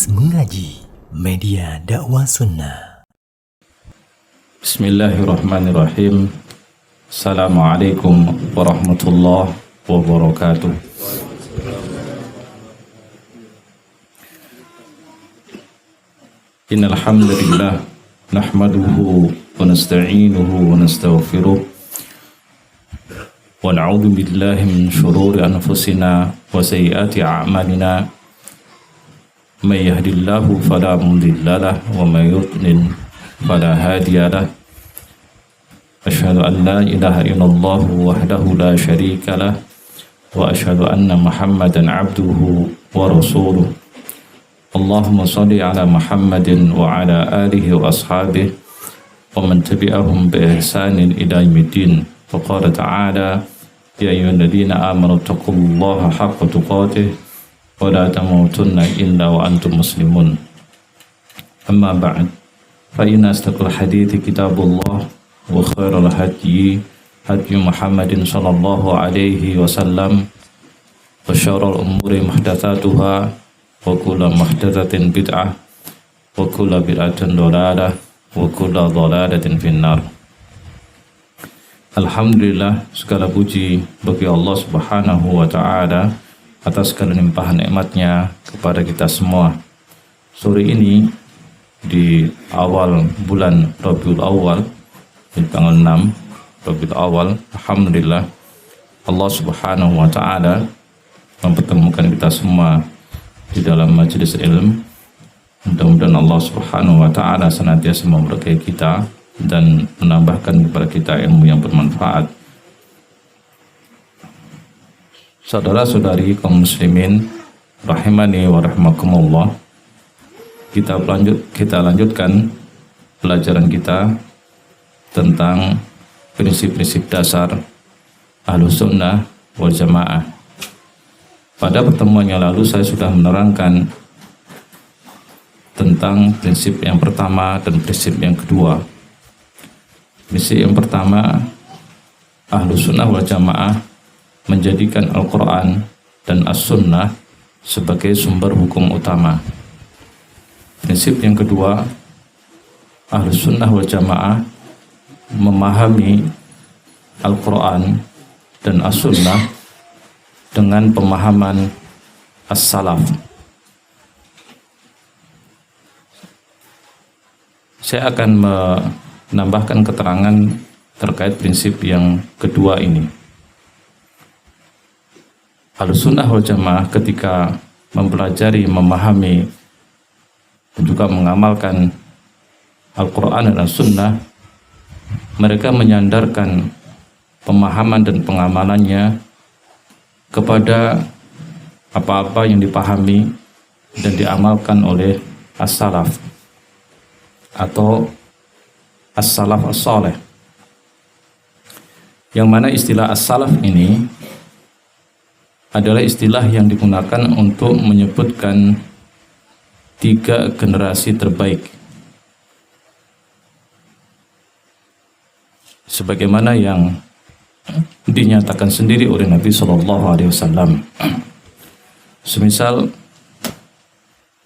Mengaji, media dakwah sunnah. Bismillahirrahmanirrahim. Assalamualaikum warahmatullahi wabarakatuh. Innal hamdalillah nahmaduhu wa nasta'inuhu wa nastaghfiruh wa na'udzu billahi min shururi anfusina wa sayyiati a'malina. May yahdihillahu fala mudilla lahu wa may yudlil fala hadiya lahu. Asyhadu an la ilaha illallah wahdahu la syarika lah wa asyhadu anna Muhammadan abduhu wa rasuluh. Allahumma shalli ala Muhammadin wa ala alihi wa ashabihi wa man tabi'ahum bi ihsanin ila yaumiddin. Faqala ta'ala ya ayyuhalladzina amanu taqullaha haqqa tuqatih wa la tamutunna illa wa antum muslimun. Amma ba'd, fa inna asdaqal hadithi kitabullah wa khairal hadyi hadyu Muhammadin sallallahu alaihi wasallam wa syarrul umuri muhdatsatuha wa kullu muhdatsatin bid'ah wa kullu bid'atin dhalalah wa kullu dhalalatin finnar. Alhamdulillah, segala puji bagi Allah Subhanahu wa taala atas segala limpahan nikmatnya kepada kita semua. Sore ini di awal bulan Rabiul Awal, di tanggal 6 Rabiul Awal, alhamdulillah Allah Subhanahu wa taala mempertemukan kita semua di dalam majelis ilmu. Mudah-mudahan Allah Subhanahu wa taala senantiasa memberkahi kita dan menambahkan kepada kita ilmu yang bermanfaat. Saudara-saudari kaum muslimin rahimani wa rahimakumullah, kita lanjutkan pelajaran kita tentang prinsip-prinsip dasar Ahlus Sunnah wal Jamaah. Pada pertemuan yang lalu saya sudah menerangkan tentang prinsip yang pertama dan prinsip yang kedua. Prinsip yang pertama, Ahlus Sunnah wal Jamaah menjadikan Al-Quran dan As-Sunnah sebagai sumber hukum utama. Prinsip yang kedua, Ahlus Sunnah wal Jamaah memahami Al-Quran dan As-Sunnah dengan pemahaman as-salaf. Saya akan menambahkan keterangan terkait prinsip yang kedua ini. Ahlus-Sunnah wal Jamaah ketika mempelajari, memahami, dan juga mengamalkan Al-Quran dan As-Sunnah, mereka menyandarkan pemahaman dan pengamalannya kepada apa-apa yang dipahami dan diamalkan oleh as-salaf atau as-salaf as-saleh, yang mana istilah as-salaf ini adalah istilah yang digunakan untuk menyebutkan 3 generasi terbaik, sebagaimana yang dinyatakan sendiri oleh Nabi SAW. Semisal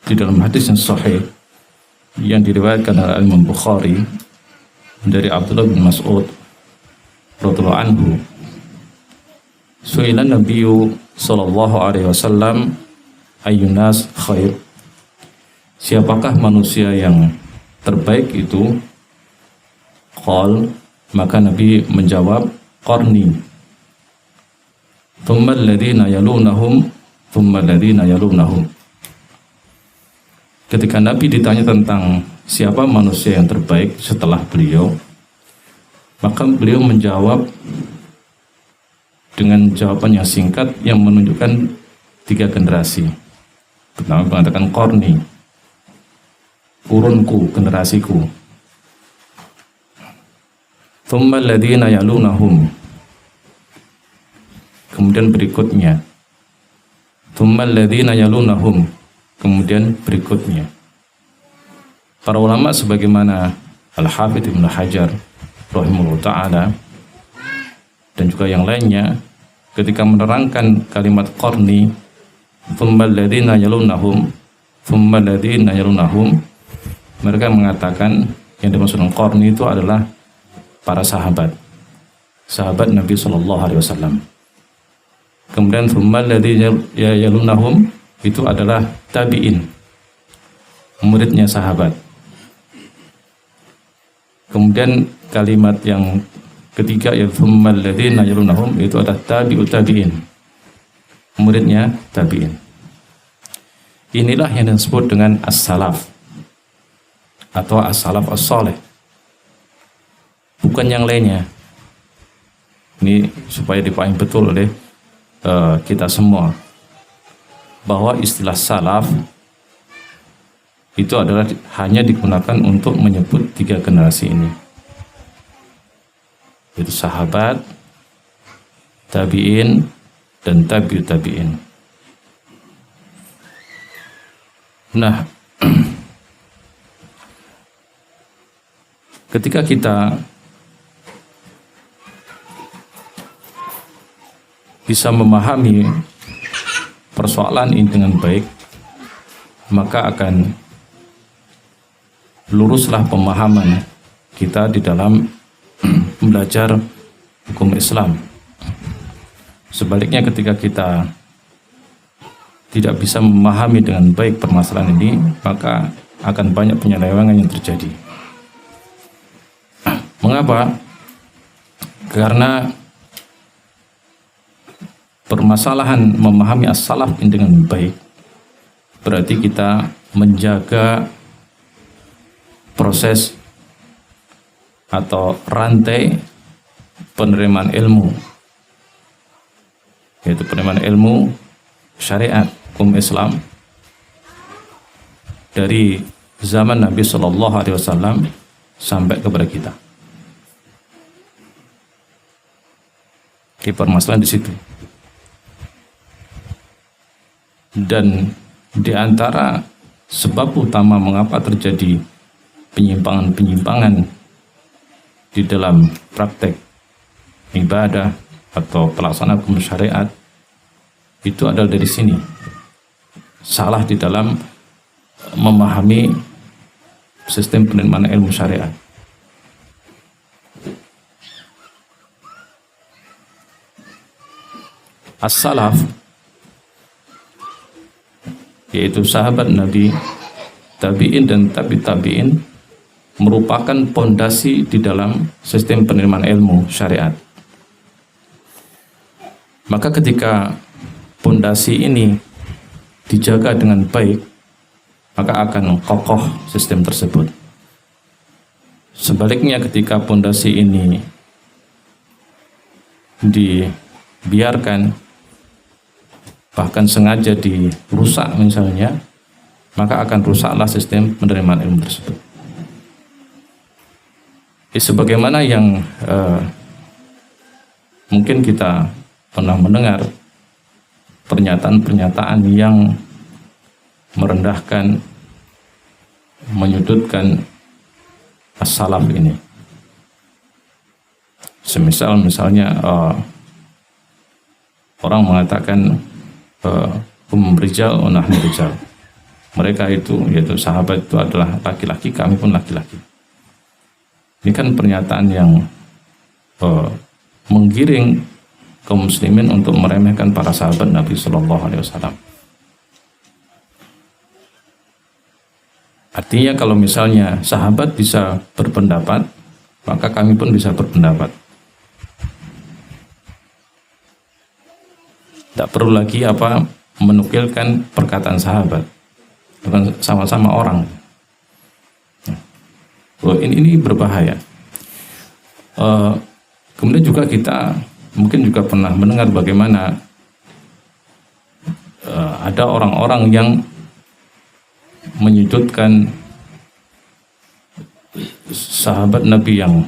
di dalam hadis yang sahih yang diriwayatkan oleh Imam Bukhari dari Abdullah bin Mas'ud radhiyallahu anhu, su'ilan Nabiyyu sallallahu alaihi wasallam ayyun nas khair, siapakah manusia yang terbaik itu? Qal, maka Nabi menjawab, qarni, thumma alladhina yalunahum, thumma alladhina yalunahum. Ketika Nabi ditanya tentang siapa manusia yang terbaik setelah beliau, maka beliau menjawab dengan jawaban yang singkat yang menunjukkan 3 generasi. Pertama mengatakan qarni, kurunku, generasiku. Thumma alladhina yalunahum, kemudian berikutnya. Thumma alladhina yalunahum, kemudian berikutnya. Para ulama sebagaimana Al-Hafidz Ibnu Hajar rahimahullah ta'ala dan juga yang lainnya ketika menerangkan kalimat qarni thumma alladhina yalunahum, thumma alladziina yalunahum, mereka mengatakan yang dimaksud qarni itu adalah para sahabat Nabi sallallahu alaihi wasallam. Kemudian thumma alladziina yalunahum itu adalah tabi'in, muridnya sahabat. Kemudian kalimat yang ketiga ya thumma alladziina yalunahum itu adalah tabi'ut tabi'in, muridnya tabi'in. Inilah yang disebut dengan as-salaf atau as-salaf as-salih, bukan yang lainnya. Ini supaya dipahami betul oleh kita semua bahwa istilah salaf itu adalah hanya digunakan untuk menyebut 3 generasi ini, yaitu sahabat, tabi'in, dan tabi'ut tabi'in. Nah, ketika kita bisa memahami persoalan ini dengan baik, maka akan luruslah pemahaman kita di dalam belajar hukum Islam. Sebaliknya, ketika kita tidak bisa memahami dengan baik permasalahan ini, maka akan banyak penyelewengan yang terjadi. Mengapa? Karena permasalahan memahami as-salaf ini dengan baik berarti kita menjaga proses atau rantai penerimaan ilmu, yaitu penerimaan ilmu syariat hukum Islam dari zaman Nabi Shallallahu Alaihi Wasallam sampai kepada kita. Permasalahan di situ. Dan di antara sebab utama mengapa terjadi penyimpangan-penyimpangan di dalam praktek ibadah atau pelaksanaan hukum syariat itu adalah dari sini. Salah di dalam memahami sistem penerimaan ilmu syariat. As-salaf, yaitu sahabat Nabi, tabi'in dan tabi'in, merupakan pondasi di dalam sistem penerimaan ilmu syariat. Maka ketika pondasi ini dijaga dengan baik, maka akan kokoh sistem tersebut. Sebaliknya, ketika pondasi ini dibiarkan, bahkan sengaja dirusak misalnya, maka akan rusaklah sistem penerimaan ilmu tersebut. Sebagaimana yang mungkin kita pernah mendengar pernyataan-pernyataan yang merendahkan, menyudutkan as-salaf ini. Misalnya orang mengatakan rijal wa nahnu rijal. Mereka itu, yaitu sahabat itu adalah laki-laki, kami pun laki-laki. Ini kan pernyataan yang menggiring kaum muslimin untuk meremehkan para sahabat Nabi Sallallahu Alaihi Wasallam. Artinya kalau misalnya sahabat bisa berpendapat, maka kami pun bisa berpendapat. Tidak perlu lagi menukilkan perkataan sahabat, bukan sama-sama orang. Ini berbahaya. Kemudian juga kita mungkin juga pernah mendengar bagaimana ada orang-orang yang menyudutkan sahabat Nabi yang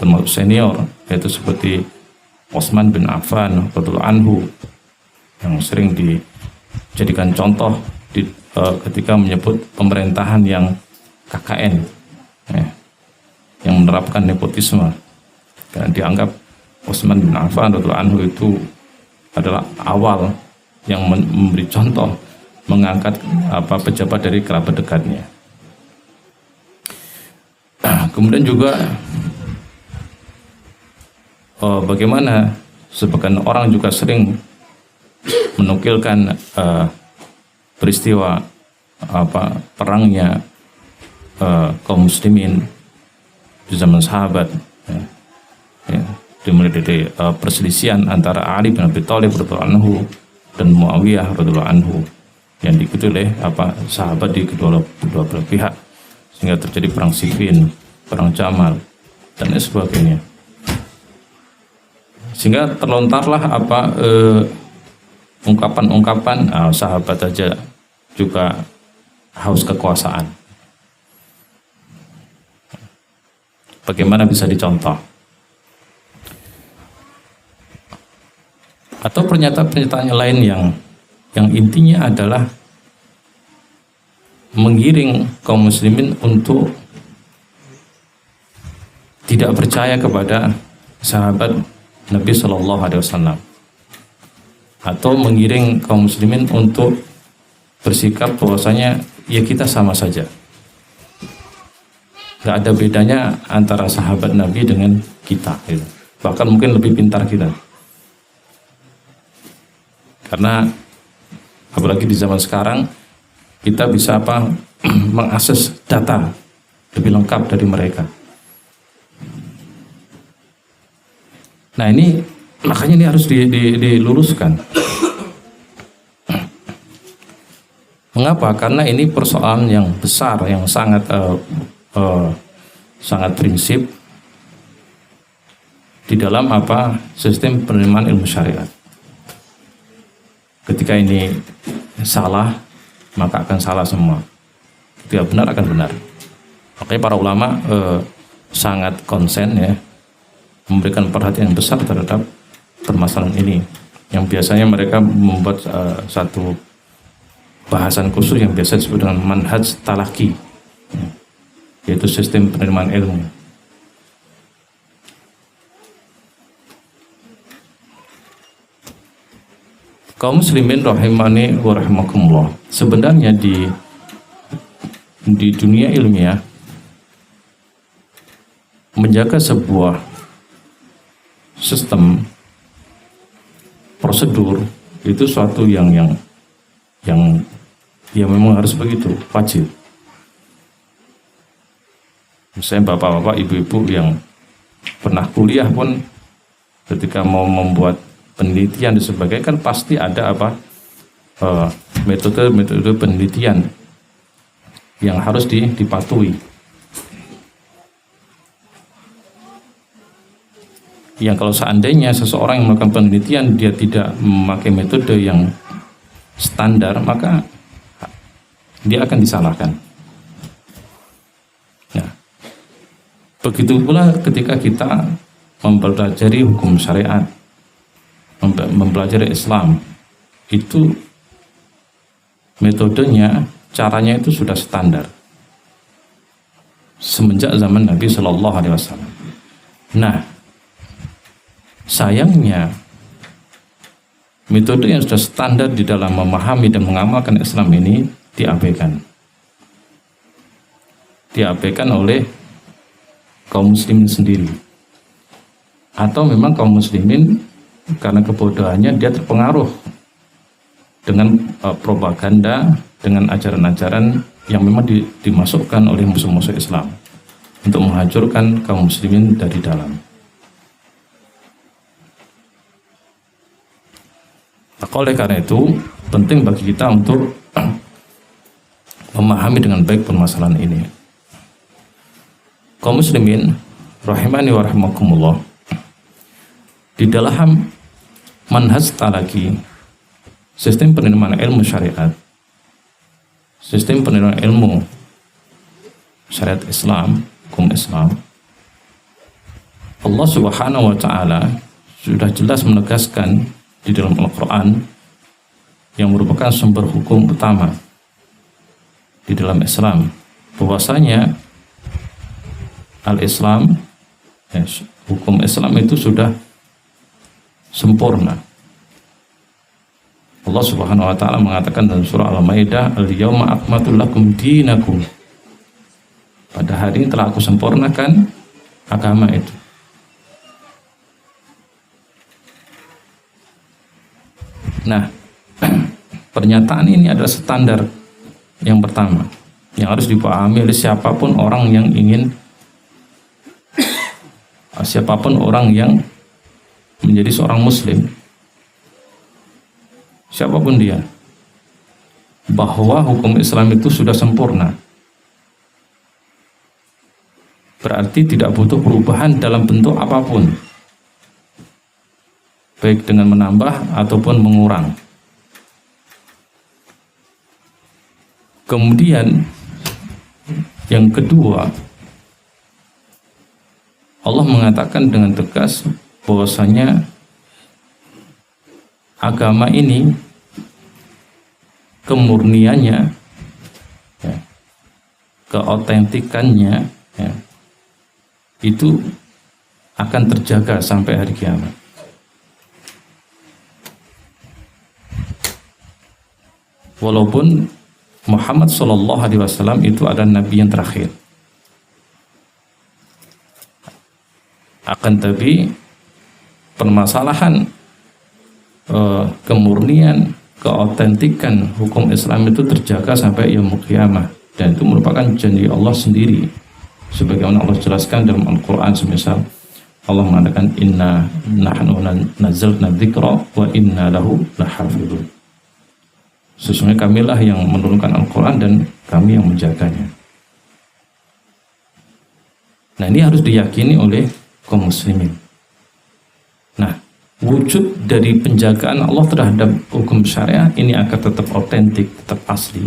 termasuk senior, yaitu seperti Utsman bin Affan radhiyallahu anhu, yang sering dijadikan contoh ketika menyebut pemerintahan yang KKN, yang menerapkan nepotisme, karena dianggap Utsman bin Affan radhiyallahu anhu itu adalah awal yang memberi contoh mengangkat pejabat dari kerabat dekatnya. Kemudian juga bagaimana sebagian orang juga sering menukilkan peristiwa perangnya kaum muslimin di zaman sahabat, dimulai dari perselisihan antara Ali bin Abi Thalib radhiyallahu anhu dan Muawiyah radhiyallahu anhu yang diikuti oleh sahabat di kedua belah pihak, sehingga terjadi perang Siffin, perang Jamal dan lain sebagainya. Sehingga terlontarlah ungkapan-ungkapan sahabat saja juga haus kekuasaan. Bagaimana bisa dicontoh? Atau pernyataan-pernyataan lain yang intinya adalah menggiring kaum muslimin untuk tidak percaya kepada sahabat Nabi Shallallahu Alaihi Wasallam, atau menggiring kaum muslimin untuk bersikap bahwasanya ya kita sama saja, nggak ada bedanya antara sahabat Nabi dengan kita, gitu. Bahkan mungkin lebih pintar kita, karena apalagi di zaman sekarang kita bisa mengakses data lebih lengkap dari mereka. Nah ini makanya ini harus diluruskan. Mengapa? Karena ini persoalan yang besar, yang sangat prinsip di dalam sistem penerimaan ilmu syariat. Ketika ini salah, maka akan salah semua. Ketika benar akan benar. Makanya para ulama sangat konsen ya, memberikan perhatian besar terhadap permasalahan ini, yang biasanya mereka membuat satu bahasan khusus yang biasa disebut dengan manhaj talaki, yaitu sistem penerimaan ilmu. Kaum muslimin rahimani wa rahimakumullah, sebenarnya di dunia ilmiah menjaga sebuah sistem prosedur itu suatu yang memang harus begitu, wajib. Misalnya bapak-bapak, ibu-ibu yang pernah kuliah pun ketika mau membuat penelitian dan sebagainya kan pasti ada metode penelitian yang harus dipatuhi. Yang kalau seandainya seseorang yang melakukan penelitian dia tidak memakai metode yang standar, maka dia akan disalahkan. Nah, begitu pula ketika kita mempelajari hukum syariat, mempelajari Islam, itu metodenya, caranya itu sudah standar semenjak zaman Nabi Shallallahu Alaihi Wasallam. Nah, sayangnya metode yang sudah standar di dalam memahami dan mengamalkan Islam ini diabaikan oleh kaum muslimin sendiri, atau memang kaum muslimin karena kebodohannya dia terpengaruh dengan propaganda, dengan ajaran-ajaran yang memang dimasukkan oleh musuh-musuh Islam untuk menghancurkan kaum muslimin dari dalam. Oleh karena itu penting bagi kita untuk memahami dengan baik permasalahan ini. Kaum muslimin rahimani wa rahimakumullah, di dalam manhaj talaki, sistem penerimaan ilmu syariat, sistem penerimaan ilmu syariat Islam, hukum Islam, Allah Subhanahu wa Ta'ala sudah jelas menegaskan di dalam Al-Quran, yang merupakan sumber hukum utama di dalam Islam, bahwasanya Al-Islam, hukum Islam itu sudah sempurna. Allah Subhanahu wa taala mengatakan dalam surah Al-Maidah, "Al-yauma akmaltu lakum dinakum." Pada hari ini telah aku sempurnakan agama itu. Nah, pernyataan ini adalah standar yang pertama yang harus dipahami oleh siapapun orang yang menjadi seorang muslim, siapapun dia, bahwa hukum Islam itu sudah sempurna. Berarti tidak butuh perubahan dalam bentuk apapun, baik dengan menambah ataupun mengurang. Kemudian yang kedua, Allah mengatakan dengan tegas bahwasanya agama ini kemurniannya, ya, keautentikannya, ya, itu akan terjaga sampai hari kiamat. Walaupun Muhammad Shallallahu Alaihi Wasallam itu adalah nabi yang terakhir, akan tapi permasalahan kemurnian, keautentikan hukum Islam itu terjaga sampai yaumul qiyamah, dan itu merupakan janji Allah sendiri, sebagaimana Allah jelaskan dalam Al-Quran. Semisal Allah mengatakan, "Inna nahnu nazzalna dzikra wa inna lahu lahafidun." Sesungguhnya kamilah yang menurunkan Al-Quran dan kami yang menjaganya. Nah, ini harus diyakini oleh kaum muslimin. Nah, wujud dari penjagaan Allah terhadap hukum syariah ini akan tetap otentik, tetap asli,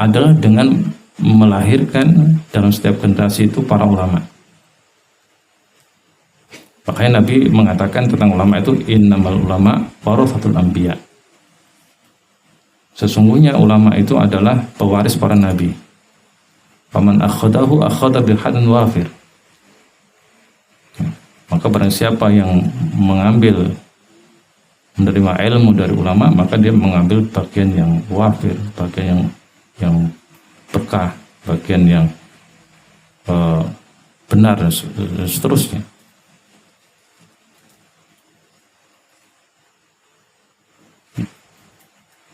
adalah dengan melahirkan dalam setiap generasi itu para ulama. Makanya Nabi mengatakan tentang ulama itu, "Innamal ulama warathatul anbiya." Sesungguhnya ulama itu adalah pewaris para nabi. Faman akhadahu akhadha bihadin wafir. Maka barang siapa yang menerima ilmu dari ulama, maka dia mengambil bagian yang wafir, bagian yang berkah, bagian yang benar, dan seterusnya.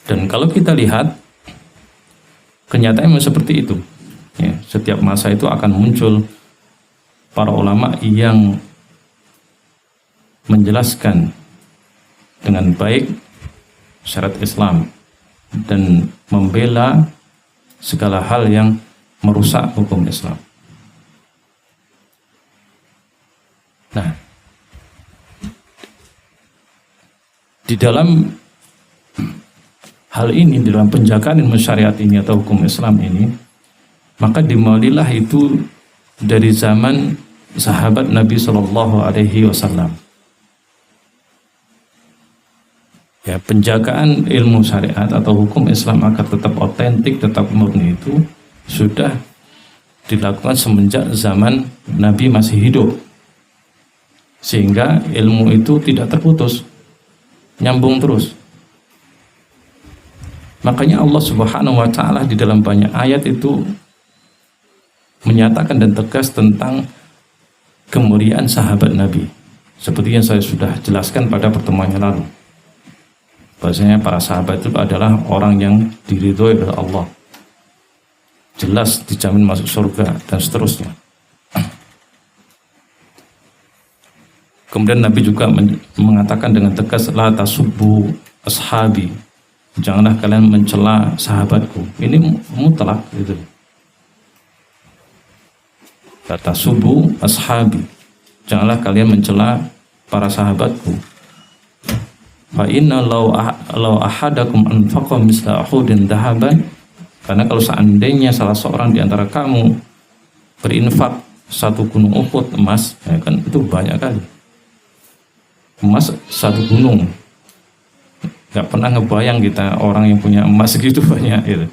Dan kalau kita lihat, kenyataan memang seperti itu. Ya, setiap masa itu akan muncul para ulama yang menjelaskan dengan baik syariat Islam dan membela segala hal yang merusak hukum Islam. Nah, di dalam hal ini, di dalam penjagaan ilmu syariat ini atau hukum Islam ini, maka dimulailah itu dari zaman sahabat Nabi Shallallahu Alaihi Wasallam. Ya, penjagaan ilmu syariat atau hukum Islam agar tetap otentik, tetap murni itu sudah dilakukan semenjak zaman Nabi masih hidup, sehingga ilmu itu tidak terputus, nyambung terus. Makanya Allah Subhanahu wa taala di dalam banyak ayat itu menyatakan dan tegas tentang kemuliaan sahabat Nabi. Seperti yang saya sudah jelaskan pada pertemuan yang lalu. Bahasanya para sahabat itu adalah orang yang diridhoi oleh Allah. Jelas dijamin masuk surga dan seterusnya. Kemudian Nabi juga mengatakan dengan tegas, "La tasubbu ashabi." Janganlah kalian mencela sahabatku. Ini mutlak gitu. Kata subuh ashabi. Janganlah kalian mencela para sahabatku. Fa inna law ahadakum anfaqa misla uhudin dhahaban. Karena kalau seandainya salah seorang di antara kamu berinfak satu gunung Uhud emas, ya kan itu banyak kali. Emas satu gunung. Gak pernah ngebayang kita orang yang punya emas segitu banyak gitu.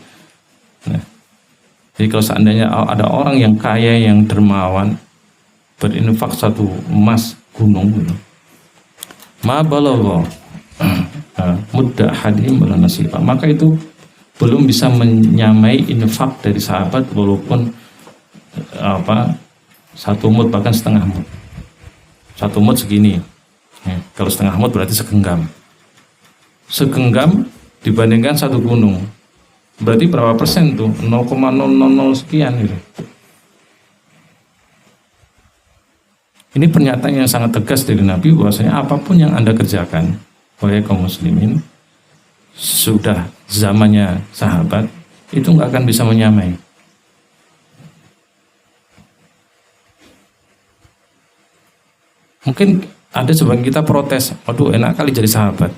Nah, jadi kalau seandainya ada orang yang kaya, yang dermawan, berinfak satu emas gunung gitu, ma balagha mudda ahadihim wala nasifa, maka itu belum bisa menyamai infak dari sahabat walaupun satu mud bahkan setengah mud. Satu mud segini. Kalau setengah mud berarti segenggam. Segenggam dibandingkan satu gunung. Berarti berapa persen tuh? 0,000 sekian gitu. Ini pernyataan yang sangat tegas dari Nabi bahwasanya apapun yang Anda kerjakan, wahai kaum muslimin, sudah zamannya sahabat, itu nggak akan bisa menyamai. Mungkin ada sebagian kita protes, waduh enak kali jadi sahabat.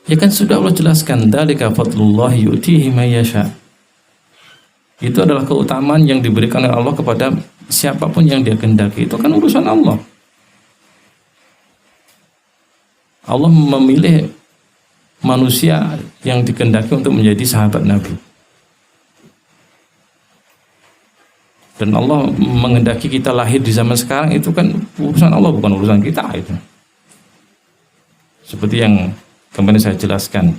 Ya kan sudah Allah jelaskan, dzalika fadlullah yu'tihi may yasha. Itu adalah keutamaan yang diberikan oleh Allah kepada siapapun yang dia kehendaki. Itu kan urusan Allah. Allah memilih manusia yang dikehendaki untuk menjadi sahabat Nabi. Dan Allah menghendaki kita lahir di zaman sekarang, itu kan urusan Allah, bukan urusan kita itu. Seperti yang kemarin saya jelaskan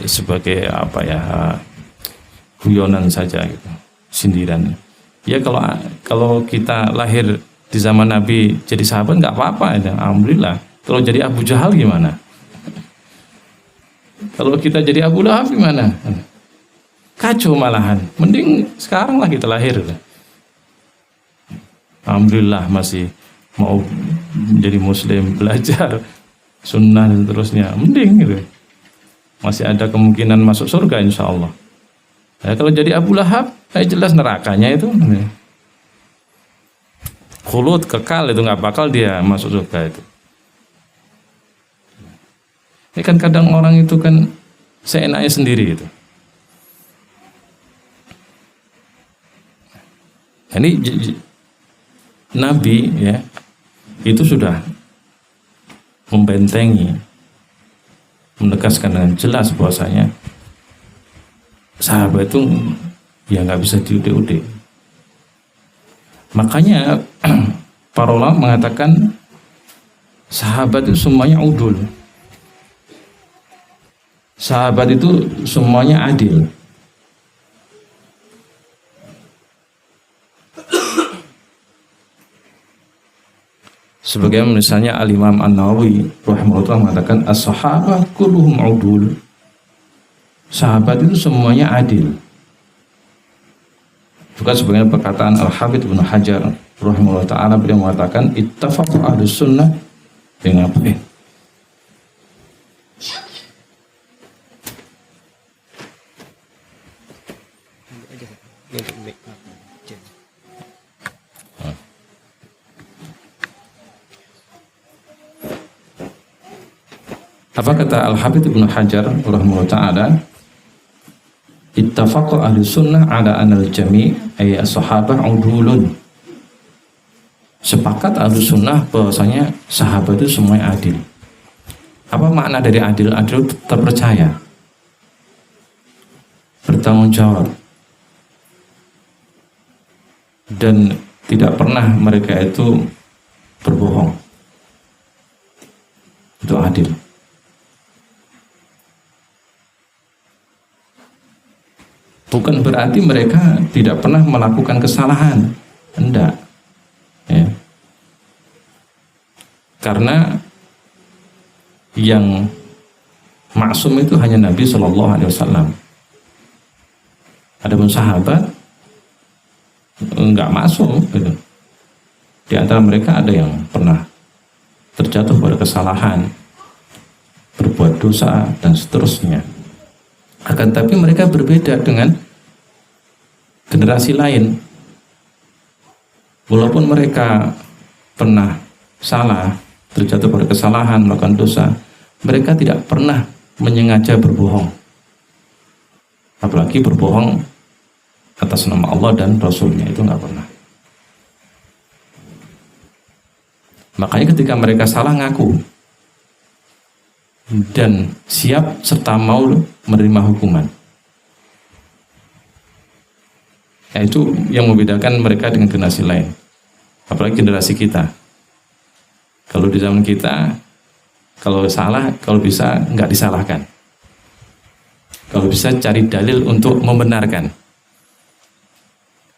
sebagai guyonan saja gitu, sindiran. Ya kalau kita lahir di zaman Nabi jadi sahabat nggak apa-apa, ya. Alhamdulillah. Kalau jadi Abu Jahal gimana? Kalau kita jadi Abu Lahab gimana? Kacau malahan. Mending sekarang lah kita lahir. Alhamdulillah masih mau menjadi muslim, belajar sunnah dan seterusnya. Mending gitu. Masih ada kemungkinan masuk surga insya Allah. Ya, kalau jadi Abu Lahab, jelas nerakanya itu. Khulud, kekal, itu nggak bakal dia masuk surga itu. Ini kan kadang orang itu kan seenaknya sendiri itu. Ini Nabi ya itu sudah membentengi, menegaskan dengan jelas bahwasanya sahabat itu ya nggak bisa diudik-udik. Makanya para ulama mengatakan sahabat itu semuanya udul. Sahabat itu semuanya adil. Sebagaimana misalnya Al-Imam An-Nawawi rahimahullah mengatakan as-sahabah kulluhum udul. Sahabat itu semuanya adil. Juga sebagaimana perkataan Al-Hafidz Ibnu Hajar rahimahullah ta'ala, beliau mengatakan ittafaqu ahlus sunnah dengan apa? Apa kata Al-Hafidz Ibnu Hajar rahimahullah ta'ala? Ittafaqa ahli sunnah ala anal jami' ay as-sahabah udulun. Sepakat ahli sunnah bahwasanya sahabat itu semuanya adil. Apa makna dari adil? Adil terpercaya, bertanggung jawab, dan tidak pernah mereka itu berbohong. Itu adil. Bukan berarti mereka tidak pernah melakukan kesalahan, enggak. Ya. Karena yang maksum itu hanya Nabi Shallallahu Alaihi Wasallam. Adapun sahabat enggak maksum. Gitu. Di antara mereka ada yang pernah terjatuh pada kesalahan, berbuat dosa dan seterusnya. Akan tapi mereka berbeda dengan generasi lain. Walaupun mereka pernah salah, terjatuh pada kesalahan, melakukan dosa, mereka tidak pernah menyengaja berbohong. Apalagi berbohong atas nama Allah dan Rasulnya, itu nggak pernah. Makanya ketika mereka salah ngaku dan siap serta mau menerima hukuman. Ya, itu yang membedakan mereka dengan generasi lain. Apalagi generasi kita. Kalau di zaman kita Kalau salah, kalau bisa nggak disalahkan. Kalau bisa cari dalil untuk membenarkan.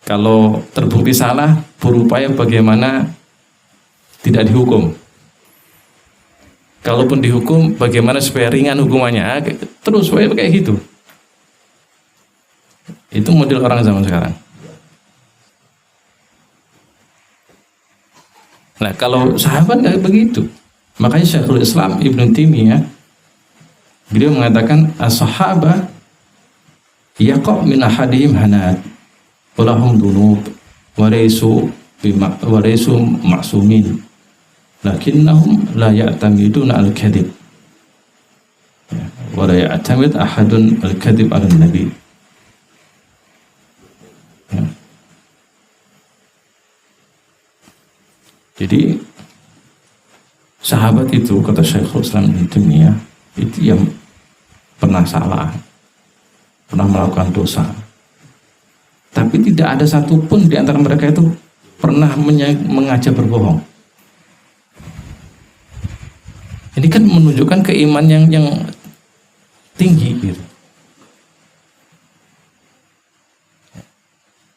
Kalau terbukti salah, berupaya bagaimana tidak dihukum. Kalaupun dihukum, bagaimana supaya ringan hukumannya. Terus kayak gitu. Itu model orang zaman sekarang. Nah, kalau sahabat nggak begitu. Makanya Syekhul Islam Ibnu Taimiyah beliau mengatakan as-sahabah yaqa' min ahadihim hanat walahum dunub walaysu ma'sumin lakinnahum la ya'tamiduna al-kadhib wa la ya'tamid ahadun al-kadhib ala nabi. Jadi sahabat itu, kata Syekhul Islam Ibnu Taimiyah, itu yang pernah salah, pernah melakukan dosa, tapi tidak ada satupun di antara mereka itu pernah mengajak berbohong. Ini kan menunjukkan keimanan yang tinggi gitu.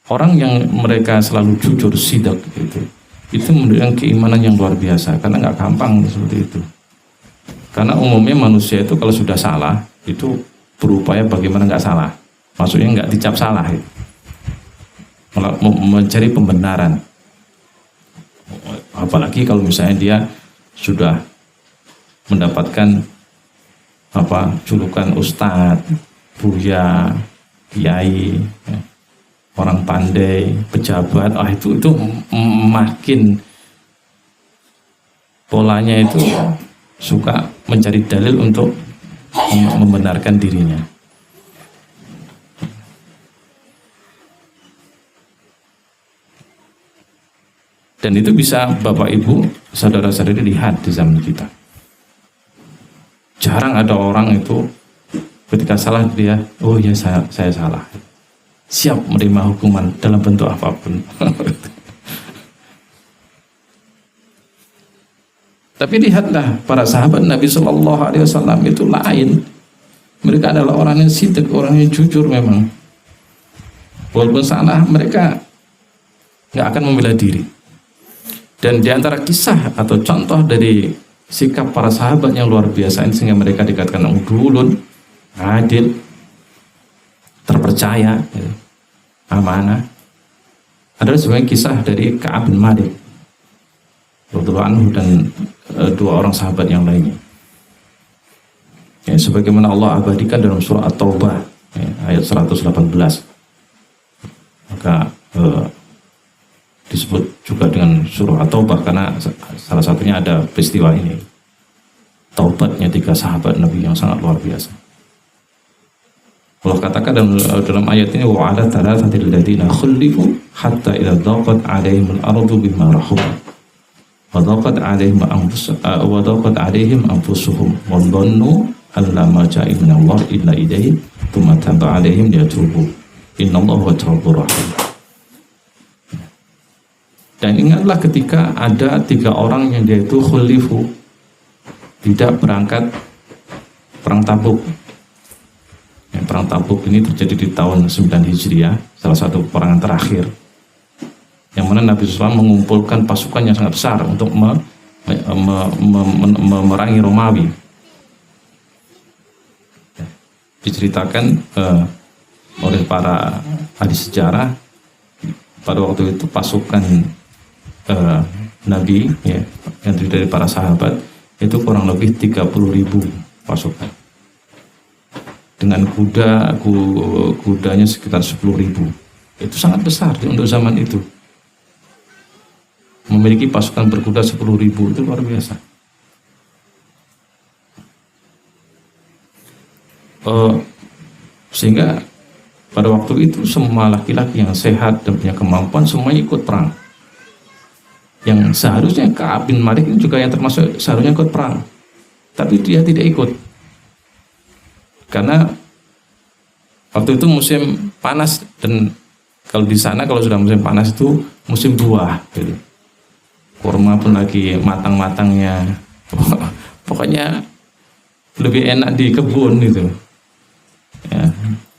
Orang yang mereka selalu jujur, sidak gitu, itu menunjukkan keimanan yang luar biasa, karena nggak gampang seperti itu. Karena umumnya manusia itu kalau sudah salah itu berupaya bagaimana nggak salah, maksudnya nggak dicap salah gitu. Mencari pembenaran, apalagi kalau misalnya dia sudah mendapatkan julukan ustadz, buya, kiai, orang pandai, pejabat, itu makin polanya itu suka mencari dalil untuk membenarkan dirinya. Dan itu bisa Bapak Ibu, saudara-saudari lihat di zaman kita. Jarang ada orang itu ketika salah dia, oh ya saya salah. Siap menerima hukuman dalam bentuk apapun. Tapi lihatlah para sahabat Nabi Shallallahu Alaihi Wasallam itu lain. Mereka adalah orang yang sidik, orang yang jujur memang. Walaupun salah, mereka nggak akan membela diri. Dan di antara kisah atau contoh dari sikap para sahabat yang luar biasa ini, sehingga mereka dikatakan udulun, adil, terpercaya, amanah, adalah sebagai kisah dari Ka'ab bin Malik radhiyallahu anhu dan dua orang sahabat yang lainnya. Ya, sebagaimana Allah abadikan dalam surah At-Taubah ayat 118. Maka disebut juga dengan surah At-Taubah karena salah satunya ada peristiwa ini. Taubatnya tiga sahabat Nabi yang sangat luar biasa. Allah katakan dalam ayat ini, wa 'ala thalathatil ladzina khulifu hatta idza dhaqat 'alaihimul ardu bima rahubat wa dhaqat 'alaihim anfusuhum wa dhannu alla ma ja'a minallah illa ilaihi tsumma taba 'alaihim liyatubu innallaha tawwabur rahim. Dan ingatlah ketika ada tiga orang yang dia itu khulifu, tidak berangkat perang Tabuk. Perang Tabuk ini terjadi di tahun 9 Hijriah, salah satu peperangan terakhir, yang mana Nabi SAW mengumpulkan pasukan yang sangat besar untuk memerangi Romawi. Diceritakan oleh para ahli sejarah, pada waktu itu pasukan Nabi yang terdiri dari para sahabat itu kurang lebih 30.000 pasukan. Dengan kudanya sekitar 10.000. Itu sangat besar untuk zaman itu. Memiliki pasukan berkuda 10.000 itu luar biasa. Sehingga pada waktu itu semua laki-laki yang sehat dan punya kemampuan semuanya ikut perang. Yang seharusnya Ka'ab bin Malik ini juga yang termasuk seharusnya ikut perang, tapi dia tidak ikut. Karena waktu itu musim panas, dan kalau di sana kalau sudah musim panas itu musim buah gitu. Kurma pun lagi matang-matangnya. pokoknya lebih enak di kebun gitu ya,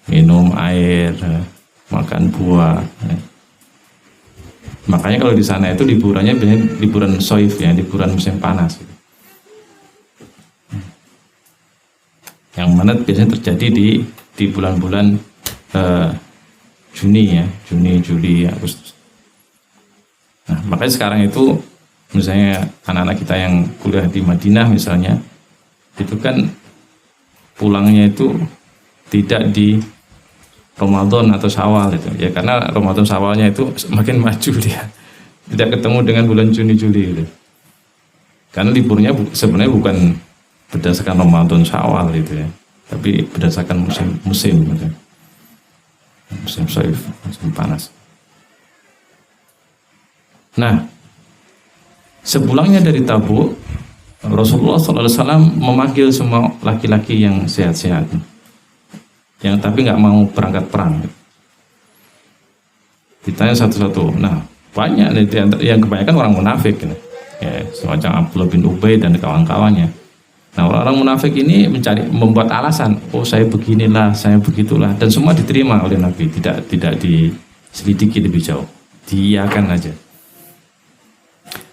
minum air, makan buah ya. Makanya kalau di sana itu liburannya biasanya liburan soif ya, liburan musim panas gitu. Yang mana biasanya terjadi di bulan-bulan Juni ya, Juni, Juli, Agustus. Nah, makanya sekarang itu misalnya anak-anak kita yang kuliah di Madinah misalnya, itu kan pulangnya itu tidak di Ramadan atau Syawal itu ya, karena Ramadan Syawalnya itu semakin maju dia, tidak ketemu dengan bulan Juni Juli itu. Karena liburnya sebenarnya bukan berdasarkan Ramadan Syawal itu ya, tapi berdasarkan musim gitu. Musim soif, musim panas. Nah, sepulangnya dari Tabuk, Rasulullah SAW memanggil semua laki-laki yang sehat-sehat, yang tapi nggak mau berangkat perang. Ditanya satu-satu. Nah, banyak yang kebanyakan orang munafik, ya, semacam Abdullah bin Ubay dan kawan-kawannya. Nah, orang-orang munafik ini membuat alasan, oh saya beginilah, saya begitulah, dan semua diterima oleh Nabi, tidak diselidiki lebih jauh, diiyakan aja.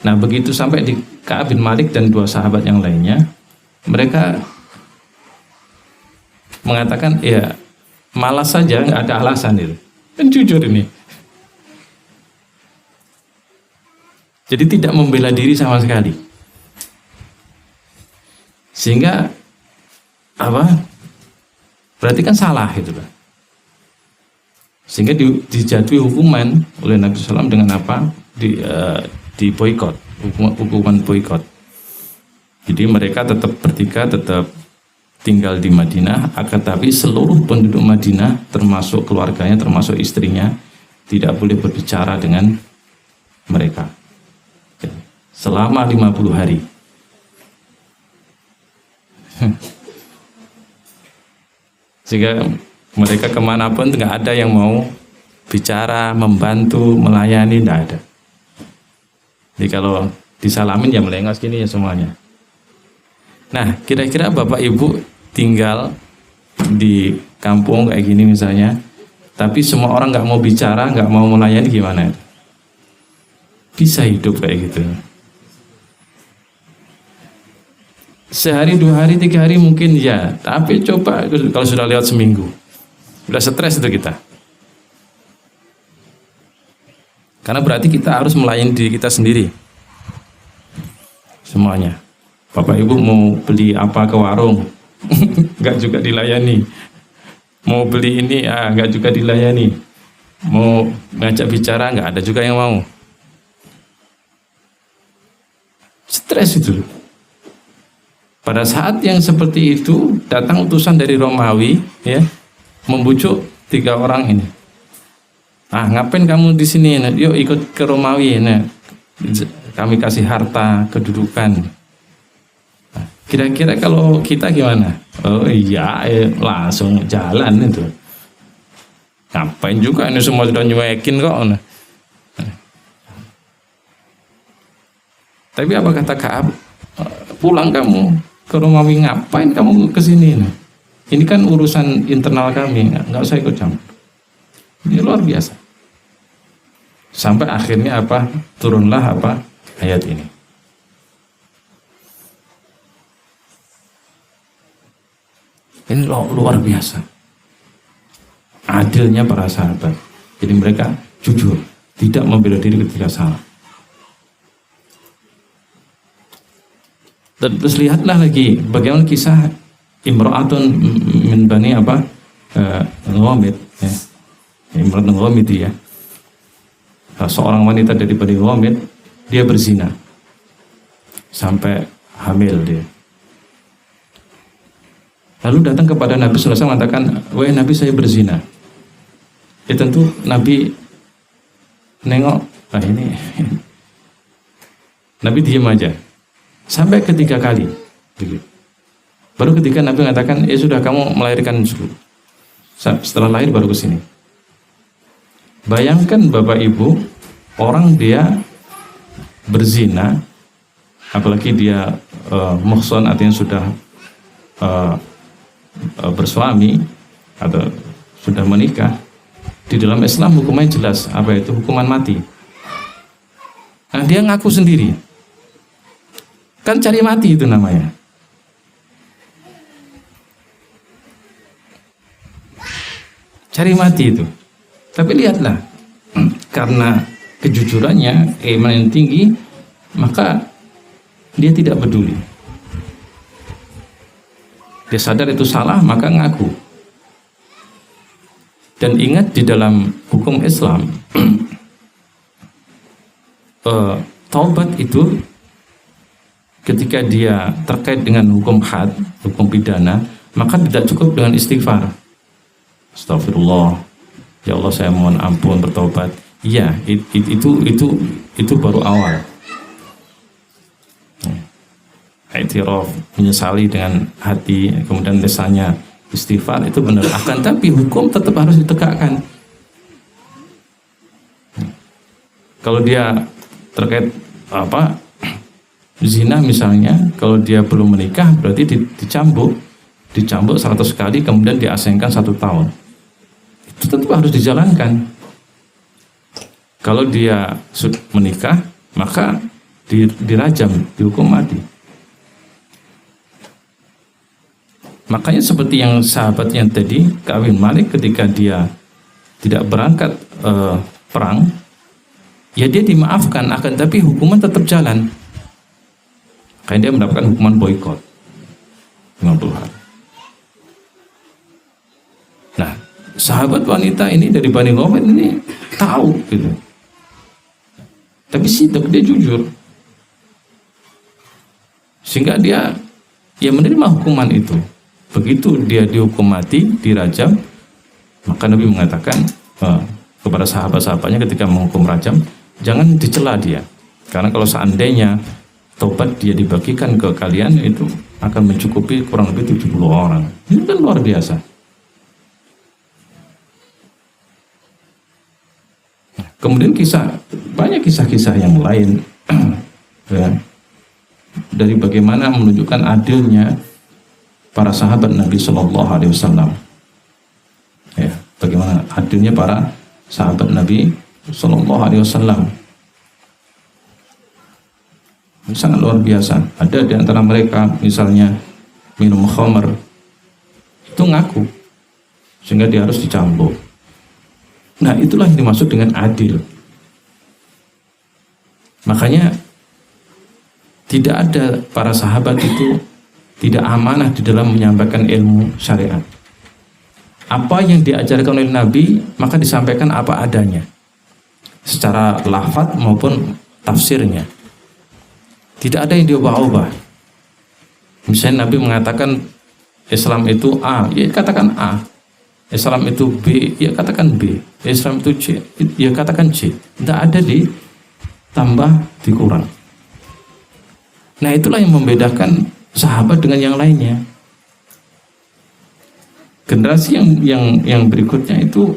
Nah, begitu sampai di Ka'ab bin Malik dan dua sahabat yang lainnya, mereka mengatakan, ya malas saja, nggak ada alasan itu. Kan jujur ini. Jadi tidak membela diri sama sekali. Sehingga apa? Berarti kan salah itu lah. Sehingga dijatuhi hukuman oleh Nabi SAW dengan apa? Di boikot, hukuman boikot. Jadi mereka tetap bertiga, tetap tinggal di Madinah, akan tapi seluruh penduduk Madinah termasuk keluarganya, termasuk istrinya, tidak boleh berbicara dengan mereka selama 50 hari. Sehingga mereka kemanapun nggak ada yang mau bicara, membantu, melayani, tidak ada. Jadi kalau disalamin ya melengos gini ya semuanya. Nah, kira-kira Bapak Ibu tinggal di kampung kayak gini misalnya, tapi semua orang nggak mau bicara, nggak mau melayani, gimana? Bisa hidup kayak gitu? Sehari, 2 hari, 3 hari mungkin ya, tapi coba kalau sudah lewat seminggu, udah stres itu kita. Karena berarti kita harus melayani diri kita sendiri semuanya. Bapak Ibu mau beli apa ke warung, nggak juga dilayani. Mau beli ini, nggak juga dilayani. Mau ngajak bicara, nggak ada juga yang mau. Stres itu. Pada saat yang seperti itu, datang utusan dari Romawi, ya, membujuk 3 orang ini. Ngapain kamu di sini? Yuk ikut ke Romawi. Nah, kami kasih harta, kedudukan. Nah, kira-kira kalau kita gimana? Oh iya, langsung jalan itu. Ngapain juga, ini semua sudah nyuekin kok. Nah. Tapi apa kata Ka'ab? Pulang kamu ke Romawi, ngapain kamu ke sini? Nah, ini kan urusan internal kami, nggak usah ikut campur. Ini luar biasa. Sampai akhirnya apa? Turunlah apa? Ayat ini. Ini luar biasa. Adilnya para sahabat. Jadi mereka jujur, tidak membela diri ketika salah. Dan terus lihatlah lagi bagaimana kisah Imra'atun min Bani apa? Ghamid, ya. Imra'atun Ghamid ya. Seorang wanita dari Bani Ghamid, dia berzina sampai hamil dia. Lalu datang kepada Nabi SAW mengatakan, wahai Nabi, saya berzina. Ya tentu Nabi nengok, ini Nabi diam aja sampai ketiga kali. Baru ketika Nabi mengatakan, sudah kamu melahirkan dulu. Setelah lahir baru ke sini. Bayangkan Bapak Ibu, orang dia berzina apalagi dia muhsan, artinya sudah bersuami atau sudah menikah. Di dalam Islam hukumnya jelas, apa itu? Hukuman mati. Nah, dia ngaku sendiri, kan cari mati itu namanya. Cari mati itu. Tapi lihatlah, karena kejujurannya, iman yang tinggi, maka dia tidak peduli. Dia sadar itu salah, maka ngaku. Dan ingat, di dalam hukum Islam, taubat itu ketika dia terkait dengan hukum had, hukum pidana, maka tidak cukup dengan istighfar. Astagfirullah, ya Allah saya mohon ampun, bertobat. Iya, itu baru awal. I'tiraf, menyesali dengan hati, kemudian lisannya istighfar, itu benar. Akan tapi hukum tetap harus ditegakkan. Kalau dia terkait zina misalnya, kalau dia belum menikah berarti dicambuk 100 kali, kemudian diasingkan 1 tahun. Itu tetap harus dijalankan. Kalau dia sudah menikah, maka dirajam, dihukum mati. Makanya seperti yang sahabat yang tadi, Ka'ab bin Malik, ketika dia tidak berangkat perang, ya dia dimaafkan, akan tapi hukuman tetap jalan. Karena dia mendapatkan hukuman boikot 50 hari. Nah, sahabat wanita ini dari Bani Ghaffar ini tahu gitu. Tapi sidq, dia jujur. Sehingga dia menerima hukuman itu. Begitu dia dihukum mati, dirajam, maka Nabi mengatakan kepada sahabat-sahabatnya ketika menghukum rajam, jangan dicela dia. Karena kalau seandainya taubat dia dibagikan ke kalian, itu akan mencukupi kurang lebih 70 orang. Ini kan luar biasa. Kemudian banyak kisah-kisah yang lain ya, dari bagaimana menunjukkan adilnya para sahabat Nabi Shallallahu Alaihi Wasallam. Ya, bagaimana adilnya para sahabat Nabi Shallallahu Alaihi Wasallam. Sangat luar biasa. Ada di antara mereka misalnya minum khamr, itu ngaku, sehingga dia harus dicambuk. Nah, itulah yang dimaksud dengan adil. Makanya tidak ada para sahabat itu tidak amanah di dalam menyampaikan ilmu syariat. Apa yang diajarkan oleh Nabi, maka disampaikan apa adanya, secara lafaz maupun tafsirnya. Tidak ada yang diubah-ubah. Misalnya Nabi mengatakan Islam itu A, ya katakan A. Islam itu B, ya katakan B. Islam itu C, ya katakan C. Tidak ada ditambah, dikurang. Nah, itulah yang membedakan sahabat dengan yang lainnya. Generasi yang berikutnya itu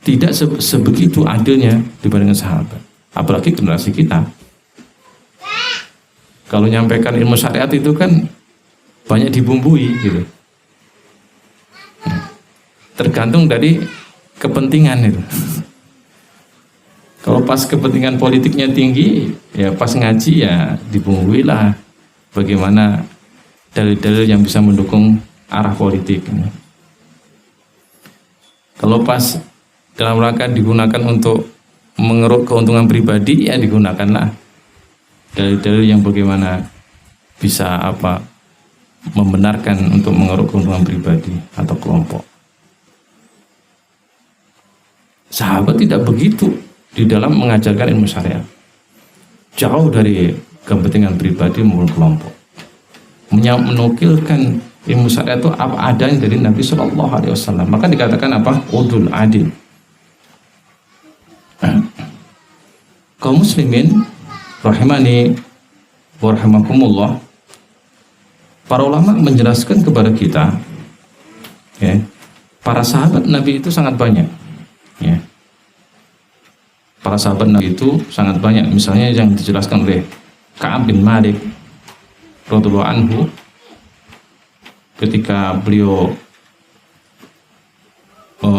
tidak sebegitu adilnya dibandingkan sahabat. Apalagi generasi kita. Kalau nyampaikan ilmu syariat itu kan banyak dibumbui gitu. Tergantung dari kepentingan itu. Kalau pas kepentingan politiknya tinggi, ya pas ngaji ya dibumbui lah bagaimana dalil-dalil yang bisa mendukung arah politik. Kalau pas dalam rangka digunakan untuk mengeruk keuntungan pribadi, ya digunakanlah dalil-dalil yang bagaimana bisa membenarkan untuk mengeruk keuntungan pribadi atau kelompok. Sahabat tidak begitu di dalam mengajarkan ilmu syariat. Jauh dari kepentingan pribadi maupun kelompok. Menukilkan ilmu syariat itu apa adanya dari Nabi Shallallahu Alaihi Wasallam. Maka dikatakan apa? Udul adil. Kaum muslimin rahimani wa rahimakumullah, para ulama menjelaskan kepada kita, ya, para sahabat Nabi itu sangat banyak. Ya. Para sahabat Nabi itu sangat banyak. Misalnya yang dijelaskan oleh Ka'ab bin Malik radhiyallahu anhu ketika beliau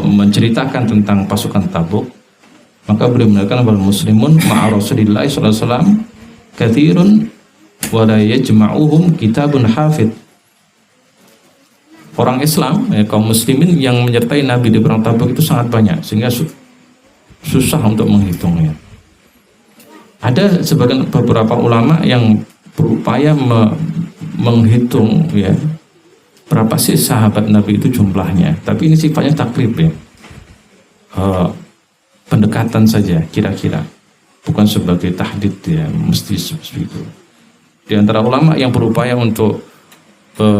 menceritakan tentang pasukan Tabuk, maka beliau mengatakan wal muslimun ma'a Rasulillah sallallahu alaihi wasallam katsirun wa la yajma'uhum kitabun hafid. Orang Islam, kaum muslimin yang menyertai Nabi di perang Tabuk itu sangat banyak sehingga susah untuk menghitungnya. Ada sebagian beberapa ulama yang berupaya menghitung ya berapa sih sahabat Nabi itu jumlahnya, tapi ini sifatnya taklif ya, pendekatan saja kira-kira, bukan sebagai tahdid ya, mesti seperti itu. Di antara ulama yang berupaya untuk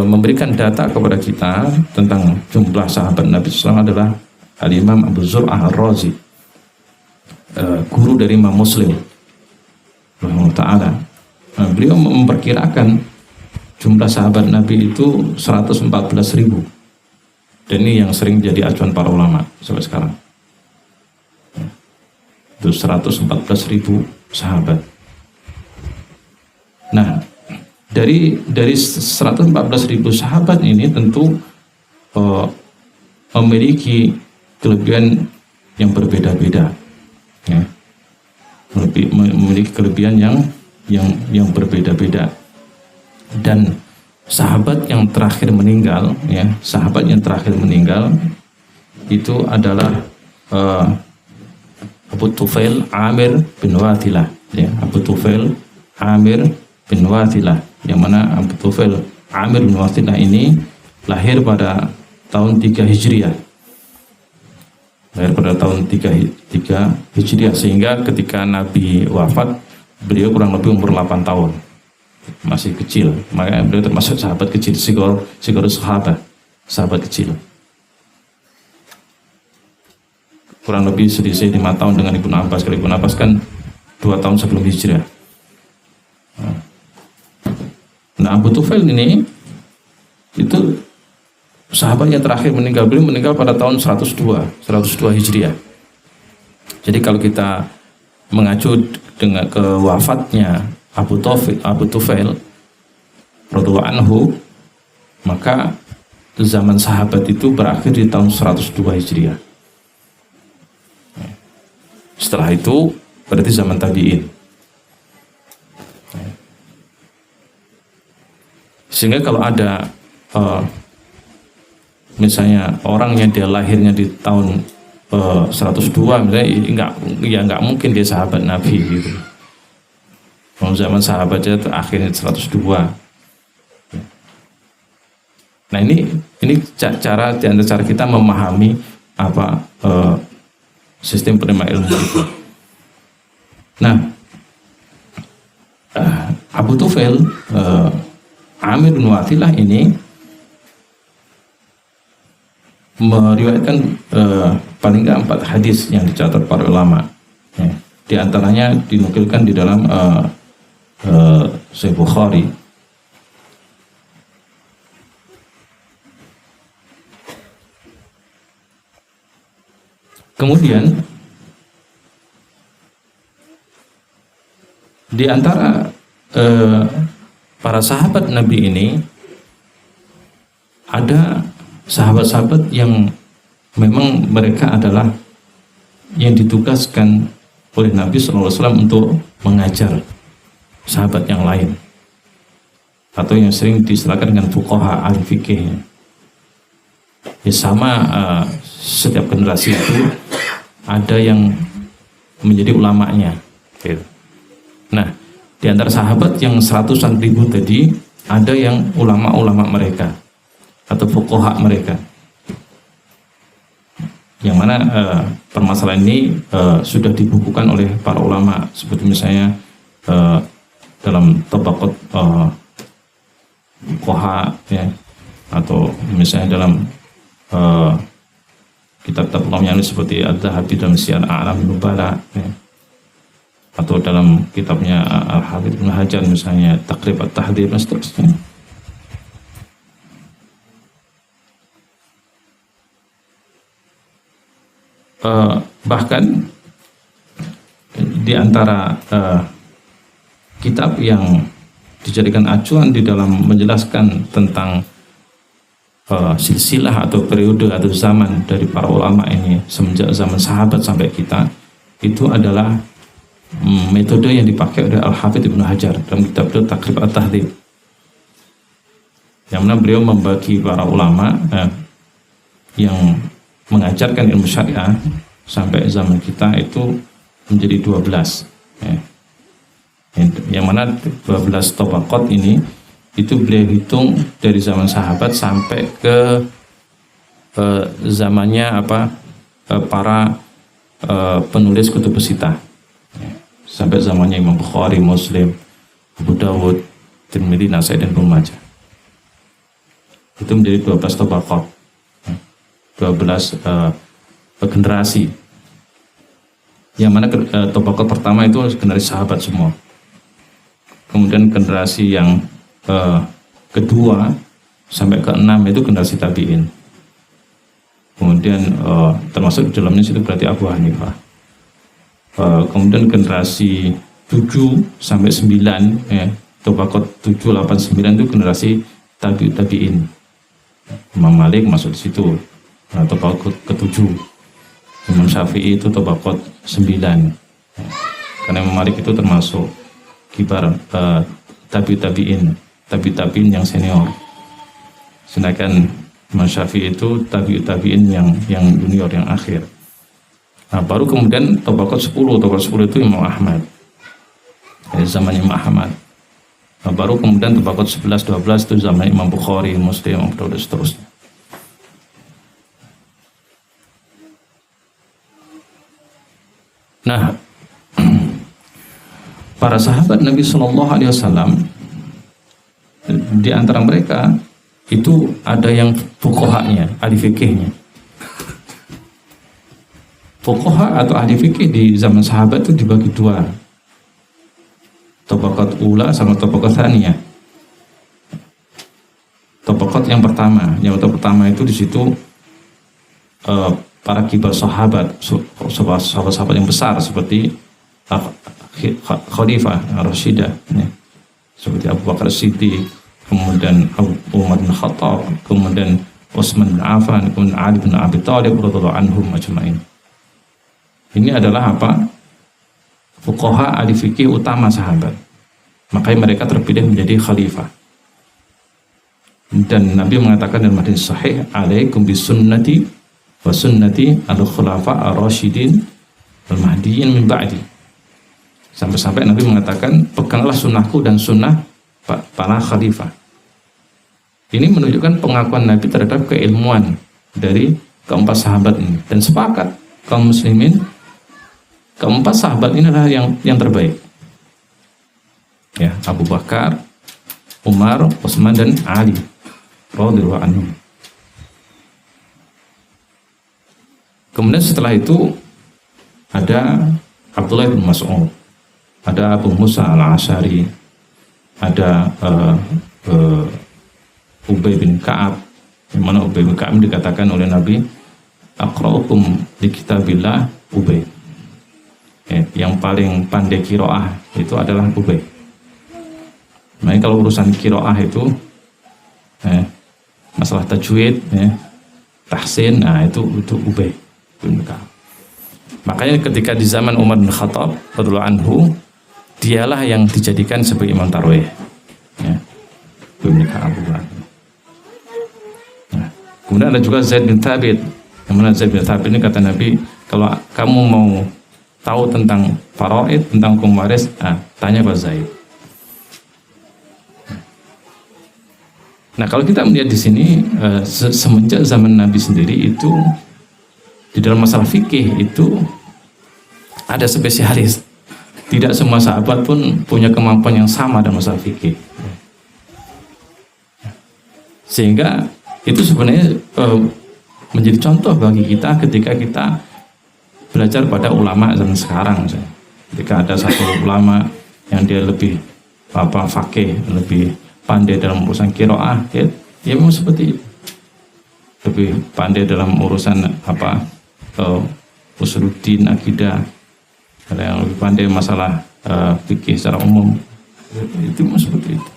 memberikan data kepada kita tentang jumlah sahabat Nabi SAW adalah Al-Imam Abu Zur'ah Ar-Razi, guru dari Imam Muslim Ta'ala. Beliau memperkirakan jumlah sahabat Nabi itu 114.000, dan ini yang sering jadi acuan para ulama sampai sekarang. Itu 114.000 sahabat. Nah, dari 114.000 sahabat ini tentu memiliki kelebihan yang berbeda-beda, ya. Memiliki kelebihan yang berbeda-beda. Dan sahabat yang terakhir meninggal, ya, sahabat yang terakhir meninggal itu adalah Abu Tufail Amir bin Wathilah, ya, Abu Tufail Amir bin Wathilah, yang mana Abu Tufail Amir bin Wathilah ini lahir pada tahun 3 Hijriah. Lahir pada tahun 3 Hijriah, sehingga ketika Nabi wafat beliau kurang lebih umur 8 tahun, masih kecil. Makanya beliau termasuk sahabat kecil, sigor sahabat kecil. Kurang lebih selisih 5 tahun dengan Ibnu Abbas. Kalau Ibnu Abbas kan 2 tahun sebelum hijrah. Nah, Abu Tufail ini itu sahabat yang terakhir meninggal. Beliau meninggal pada tahun 102 Hijriah. Jadi kalau kita mengacu dengan ke wafatnya Abu Tufail radhiyallahu anhu, maka zaman sahabat itu berakhir di tahun 102 Hijriah. Setelah itu berarti zaman tabi'in. Sehingga kalau ada misalnya orang yang dia lahirnya di tahun 102 misalnya, nggak mungkin dia sahabat Nabi gitu. Zaman sahabat aja akhirnya 102. Nah, ini cara kita memahami apa sistem penerima ilmu itu. Nah, Abu Tufail Amir bin Wathilah ini meriwayatkan paling nggak 4 hadis yang dicatat para ulama. Ya. Di antaranya dinukilkan di dalam Sahih Bukhari. Kemudian di antara para sahabat Nabi ini ada sahabat-sahabat yang memang mereka adalah yang ditugaskan oleh Nabi SAW untuk mengajar sahabat yang lain, atau yang sering diistilahkan dengan fuqaha al-fiqih. Ya, sama setiap generasi itu ada yang menjadi ulamanya. Nah, di antara sahabat yang 100-an ribu tadi ada yang ulama-ulama mereka atau fuqaha mereka, yang mana permasalahan ini sudah dibukukan oleh para ulama, seperti misalnya dalam tabaqat fuqaha, ya, atau misalnya dalam kitab-kitab ulama yang seperti Adz-Dzahabi dalam Syiar A'lam Nubala, ya, atau dalam kitabnya Al-Hafidz Ibnu Hajar misalnya Taqrib At-Tahdhib dan seterusnya. Bahkan di antara kitab yang dijadikan acuan di dalam menjelaskan tentang silsilah atau periode atau zaman dari para ulama ini semenjak zaman sahabat sampai kita, itu adalah metode yang dipakai oleh Al-Hafidz Ibnu Hajar dalam kitab Taqrib At-Tahdzib, yang mana beliau membagi para ulama yang mengajarkan ilmu syariah sampai zaman kita itu menjadi 12 ya. Yang mana 12 tabaqat ini itu beliau hitung dari zaman sahabat sampai ke zamannya para penulis kutub sitah ya. Sampai zamannya Imam Bukhari, Muslim, Abu Dawud, Tirmidzi, Nasai, dan Ibnu Majah. Itu menjadi 12 tabaqat, 12 generasi. Yang mana tabaqat pertama itu generasi sahabat semua. Kemudian generasi yang kedua sampai ke-6 itu generasi tabi'in. Kemudian termasuk di dalamnya situ berarti Abu Hanifah. Kemudian generasi 7 sampai 9 ya, tabaqat 7, 8, 9 itu generasi tabi'in. Imam Malik masuk di situ, tabaqat ke-7. Imam Syafi'i itu tabaqat 9. Karena Imam Malik itu termasuk kibar tabi'in yang senior. Sedangkan Imam Syafi'i itu tabi'in yang junior, yang akhir. Nah, baru kemudian tabaqat 10 itu Imam Ahmad. Zaman Imam Ahmad. Nah, baru kemudian tabaqat 11, 12 itu zaman Imam Bukhari, Muslim, Abu Dawud, dan seterusnya. Nah, para sahabat Nabi Shallallahu Alaihi Wasallam, di antara mereka itu ada yang fuqahanya, ahli fikihnya. Fuqaha atau ahli fikih di zaman sahabat itu dibagi dua, tabaqat ula sama tabaqat tsaniyah. Tabaqat yang pertama itu di situ para kibar sahabat yang besar seperti Khalifah Rashidah ya, seperti Abu Bakar Siddiq, kemudian Umar bin Khattab, kemudian Utsman bin Affan, kemudian Ali bin Abi Thalib radhiyallahu anhum ajma'in. Ini adalah fuqaha ahli fikih utama sahabat. Makanya mereka terpilih menjadi khalifah. Dan Nabi mengatakan dalam hadis sahih, "Alaikum bisunnati wa sunnati al-khulafa ar-rasyidin al-mahdiyyin min ba'di." Sampai-sampai Nabi mengatakan, peganglah sunnahku dan sunnah para khalifah. Ini menunjukkan pengakuan Nabi terhadap keilmuan dari keempat sahabat ini. Dan sepakat kaum muslimin, keempat sahabat ini adalah yang terbaik. Ya, Abu Bakar, Umar, Utsman, dan Ali radhiyallahu anhum. Kemudian setelah itu ada Abdullah bin Mas'ud, ada Abu Musa al-Asy'ari, ada Ubay bin Ka'ab, yang mana Ubay bin Ka'ab dikatakan oleh Nabi, aqra'ukum li kitabillah Ubay. Yang paling pandai kiroah itu adalah Ubay. Nah, kalau urusan kiroah itu masalah tajwid, tahsin, nah itu Ubay bin Ka'ab. Makanya ketika di zaman Umar bin Khattab radhiyallahu anhu, dialah yang dijadikan sebagai imam tarawih. Ya. Bin Ka'ab. Nah, kemudian ada juga Zaid bin Thabit. Yang mana Zaid bin Thabit ini kata Nabi, kalau kamu mau tahu tentang faraid, tentang hukum waris, tanya Pak Zaid. Nah, kalau kita melihat di sini, semenjak zaman Nabi sendiri itu di dalam masalah fikih itu ada spesialis. Tidak semua sahabat pun punya kemampuan yang sama dalam masalah fikih. Sehingga itu sebenarnya menjadi contoh bagi kita ketika kita belajar pada ulama zaman sekarang. Ketika ada satu ulama yang dia lebih fakih, lebih pandai dalam urusan qiraah, ya memang seperti itu. Lebih pandai dalam urusan usuluddin, akidah. Ada yang lebih pandai masalah fikih secara umum, Itu seperti itu.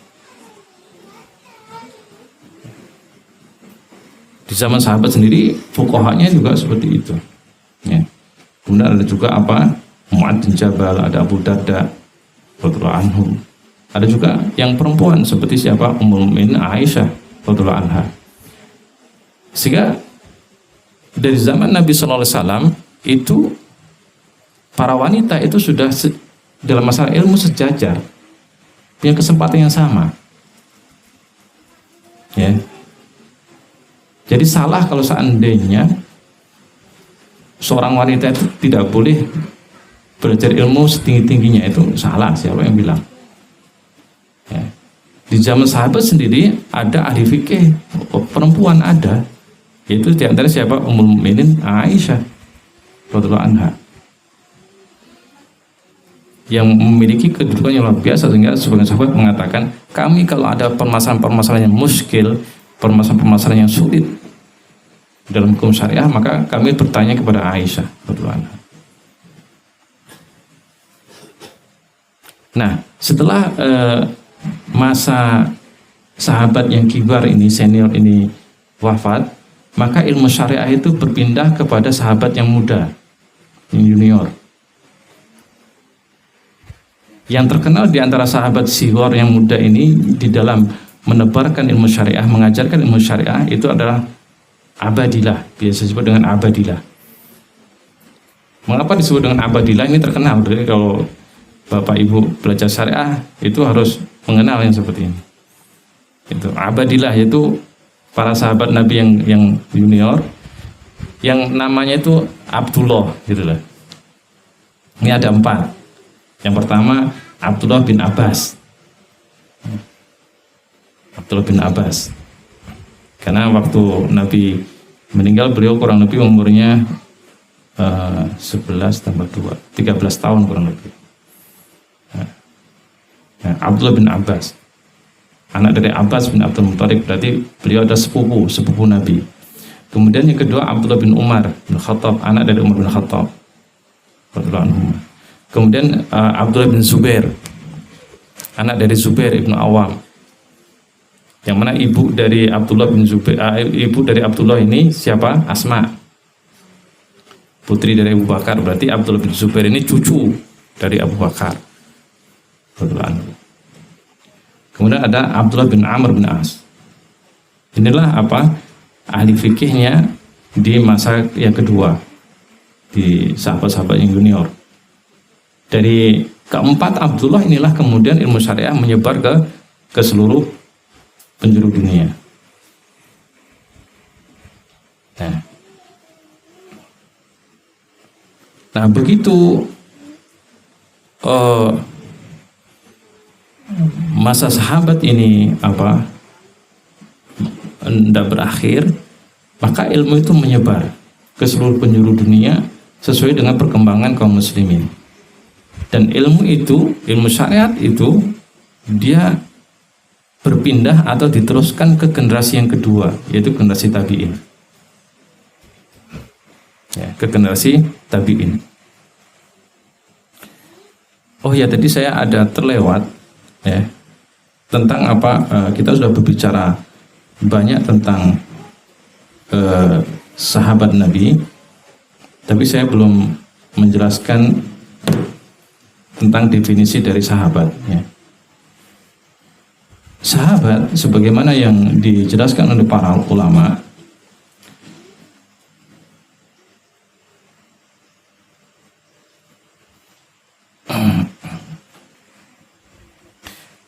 Di zaman sahabat sendiri fuqahanya juga seperti itu. Ya. Kemudian ada juga Mu'adz bin Jabal, ada Abu Darda radhiyallahu anhum. Ada juga yang perempuan seperti siapa? Ummul Mukminin Aisyah radhiyallahu anha. Sehingga dari zaman Nabi sallallahu alaihi wasallam itu para wanita itu sudah dalam masalah ilmu sejajar, punya kesempatan yang sama. Ya. Jadi salah kalau seandainya seorang wanita itu tidak boleh belajar ilmu setinggi-tingginya, itu salah, siapa yang bilang? Ya. Di zaman sahabat sendiri ada ahli fikih perempuan, ada, yaitu diantara siapa? Ummul Mukminin Aisyah radhiyallahu anha, yang memiliki kedudukan yang luar biasa, sehingga sebagian sahabat mengatakan, kami kalau ada permasalahan-permasalahan yang muskil, permasalahan-permasalahan yang sulit dalam hukum syariah, maka kami bertanya kepada Aisyah radhiyallahu anha. Nah, setelah masa sahabat yang kibar ini, senior ini wafat, maka ilmu syariah itu berpindah kepada sahabat yang muda, yang junior. Yang terkenal di antara sahabat sighar yang muda ini di dalam menebarkan ilmu syariah, mengajarkan ilmu syariah, itu adalah Abadillah, biasa disebut dengan Abadillah. Mengapa disebut dengan Abadillah? Ini terkenal, jadi kalau Bapak Ibu belajar syariah itu harus mengenal yang seperti ini. Itu Abadillah, yaitu para sahabat Nabi yang junior, yang namanya itu Abdullah, gitu lah. Ini ada 4. Yang pertama Abdullah bin Abbas. Abdullah bin Abbas. Karena waktu Nabi meninggal, beliau kurang lebih umurnya 11 tambah 2, 13 tahun kurang lebih. Abdullah bin Abbas, anak dari Abbas bin Abdul Muthalib, berarti beliau ada sepupu Nabi. Kemudian yang kedua Abdullah bin Umar bin Khattab, anak dari Umar bin Khattab radhiyallahu anhu. Kemudian Abdullah bin Zubair, anak dari Zubair ibnu Awam, yang mana ibu dari Abdullah bin Zubair, ibu dari Abdullah ini siapa? Asma, putri dari Abu Bakar. Berarti Abdullah bin Zubair ini cucu dari Abu Bakar radhiyallahu anhu. Kemudian ada Abdullah bin Amr bin As. Inilah ahli fikihnya di masa yang kedua, di sahabat-sahabat yang junior. Dari keempat Abdullah inilah kemudian ilmu syariah menyebar ke seluruh penjuru dunia. Nah begitu masa sahabat ini hendak berakhir, maka ilmu itu menyebar ke seluruh penjuru dunia sesuai dengan perkembangan kaum muslimin. Dan ilmu syariat itu dia berpindah atau diteruskan ke generasi yang kedua, yaitu generasi tabi'in. Ya, ke generasi tabi'in. Oh ya, tadi saya ada terlewat ya tentang kita sudah berbicara banyak tentang sahabat Nabi, tapi saya belum menjelaskan tentang definisi dari sahabat ya. Sahabat sebagaimana yang dijelaskan oleh para ulama,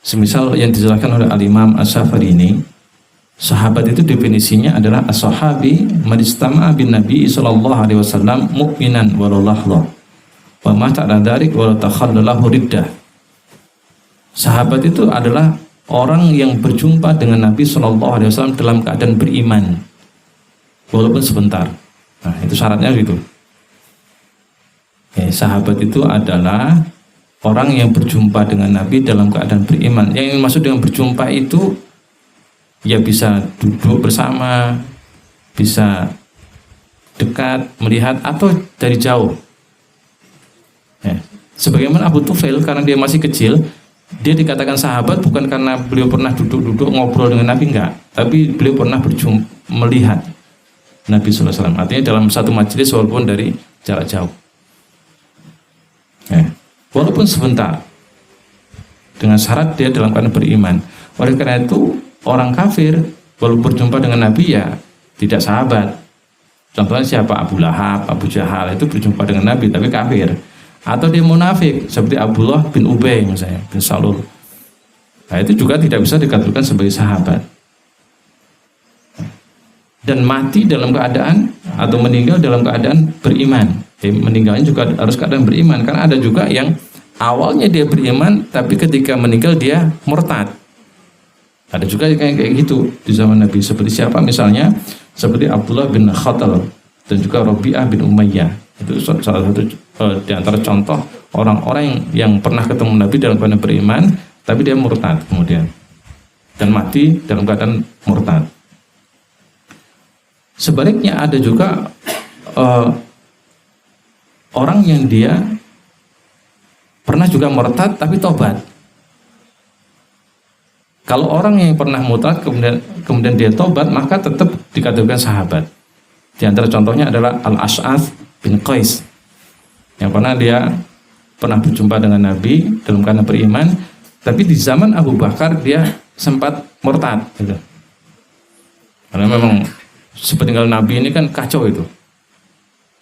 semisal yang dijelaskan oleh Al-Imam Asy-Syafari ini, sahabat itu definisinya adalah as-sahabi man istama'a bin Nabi sallallahu alaihi wasallam mu'minan walau lahdzah wa mata ala dzalik wa takhallalahu riddah. Sahabat itu adalah orang yang berjumpa dengan Nabi sallallahu alaihi wasallam dalam keadaan beriman walaupun sebentar. Nah, itu syaratnya gitu. Sahabat itu adalah orang yang berjumpa dengan Nabi dalam keadaan beriman. Yang dimaksud dengan berjumpa itu ya bisa duduk bersama, bisa dekat, melihat, atau dari jauh. Sebagaimana Abu Tufail, karena dia masih kecil, dia dikatakan sahabat bukan karena beliau pernah duduk-duduk ngobrol dengan Nabi, enggak, tapi beliau pernah melihat Nabi SAW. Artinya dalam satu majelis walaupun dari jarak jauh, walaupun sebentar, dengan syarat dia dalam keadaan beriman. Oleh karena itu orang kafir walaupun berjumpa dengan Nabi ya tidak sahabat. Contohnya siapa? Abu Lahab, Abu Jahal itu berjumpa dengan Nabi tapi kafir. Atau dia munafik seperti Abdullah bin Ubay misalnya, bin Salul. Nah itu juga tidak bisa dikatakan sebagai sahabat. Dan mati dalam keadaan atau meninggal dalam keadaan beriman. Meninggalnya juga harus keadaan beriman, karena ada juga yang awalnya dia beriman tapi ketika meninggal dia murtad. Ada juga kayak gitu di zaman Nabi, seperti siapa misalnya, seperti Abdullah bin Khattal dan juga Rabi'ah bin Umayyah. Itu salah satu di antara contoh orang-orang yang pernah ketemu Nabi dalam keadaan beriman tapi dia murtad kemudian dan mati dalam keadaan murtad. Sebaliknya ada juga orang yang dia pernah juga murtad tapi tobat. Kalau orang yang pernah murtad kemudian dia tobat, maka tetap dikatakan sahabat. Di antara contohnya adalah Al-Ash'ath bin Qais, yang dia pernah berjumpa dengan Nabi dalam keadaan beriman, tapi di zaman Abu Bakar dia sempat murtad gitu. Karena memang sepeninggal Nabi ini kan kacau itu,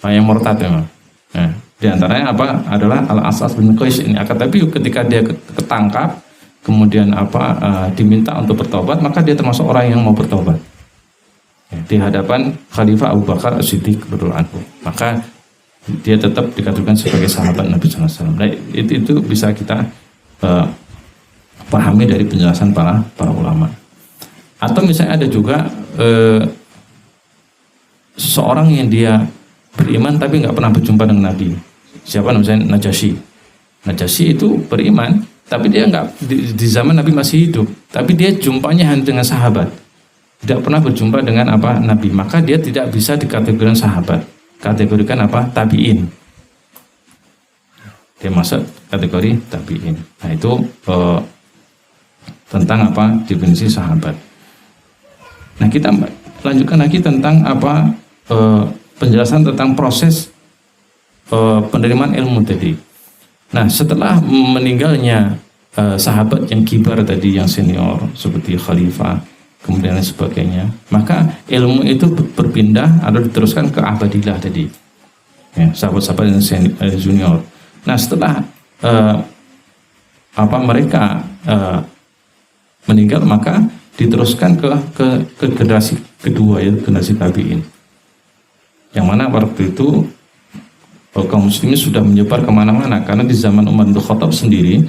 yang murtad memang. Nah, di antaranya adalah Al-Ash'ath bin Qais ini. Tapi ketika dia ketangkap kemudian diminta untuk bertobat, maka dia termasuk orang yang mau bertobat di hadapan Khalifah Abu Bakar As-Siddiq radhiyallahu anhu. Maka dia tetap dikatakan sebagai sahabat Nabi SAW. Nah, itu bisa kita pahami dari penjelasan para ulama. Atau misalnya ada juga seseorang yang dia beriman tapi nggak pernah berjumpa dengan Nabi. Siapa namanya? Najasyi itu beriman tapi dia nggak di zaman Nabi masih hidup, tapi dia jumpanya hanya dengan sahabat, tidak pernah berjumpa dengan Nabi, maka dia tidak bisa dikategorikan sahabat, kategorikan tabiin. Dia masuk kategori tabiin. Nah itu tentang definisi sahabat. Nah kita lanjutkan lagi tentang penjelasan tentang proses penerimaan ilmu tadi. Nah setelah meninggalnya sahabat yang kibar tadi, yang senior seperti khalifah kemudian lain sebagainya, maka ilmu itu berpindah atau diteruskan ke abadilah tadi, ya, sahabat-sahabat yang junior. Nah setelah mereka meninggal, maka diteruskan ke generasi kedua, yaitu generasi tabiin, yang mana waktu itu kaum muslimin sudah menyebar kemana-mana, karena di zaman Umar bin Khattab sendiri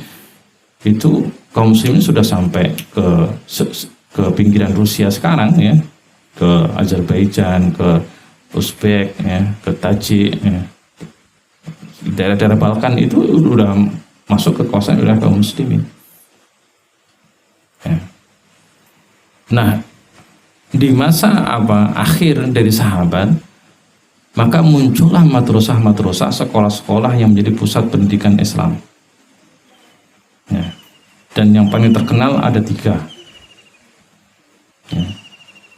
itu kaum muslimin sudah sampai ke pinggiran Rusia sekarang, ya, ke Azerbaijan, ke Uzbek, ya, ke Tajik, ya. Daerah-daerah Balkan itu sudah masuk ke kawasan wilayah kaum muslimin. Ya. Nah, di masa akhir dari sahabat, maka muncullah madrasah-madrasah, sekolah-sekolah yang menjadi pusat pendidikan Islam. Ya. Dan yang paling terkenal ada 3. Ya.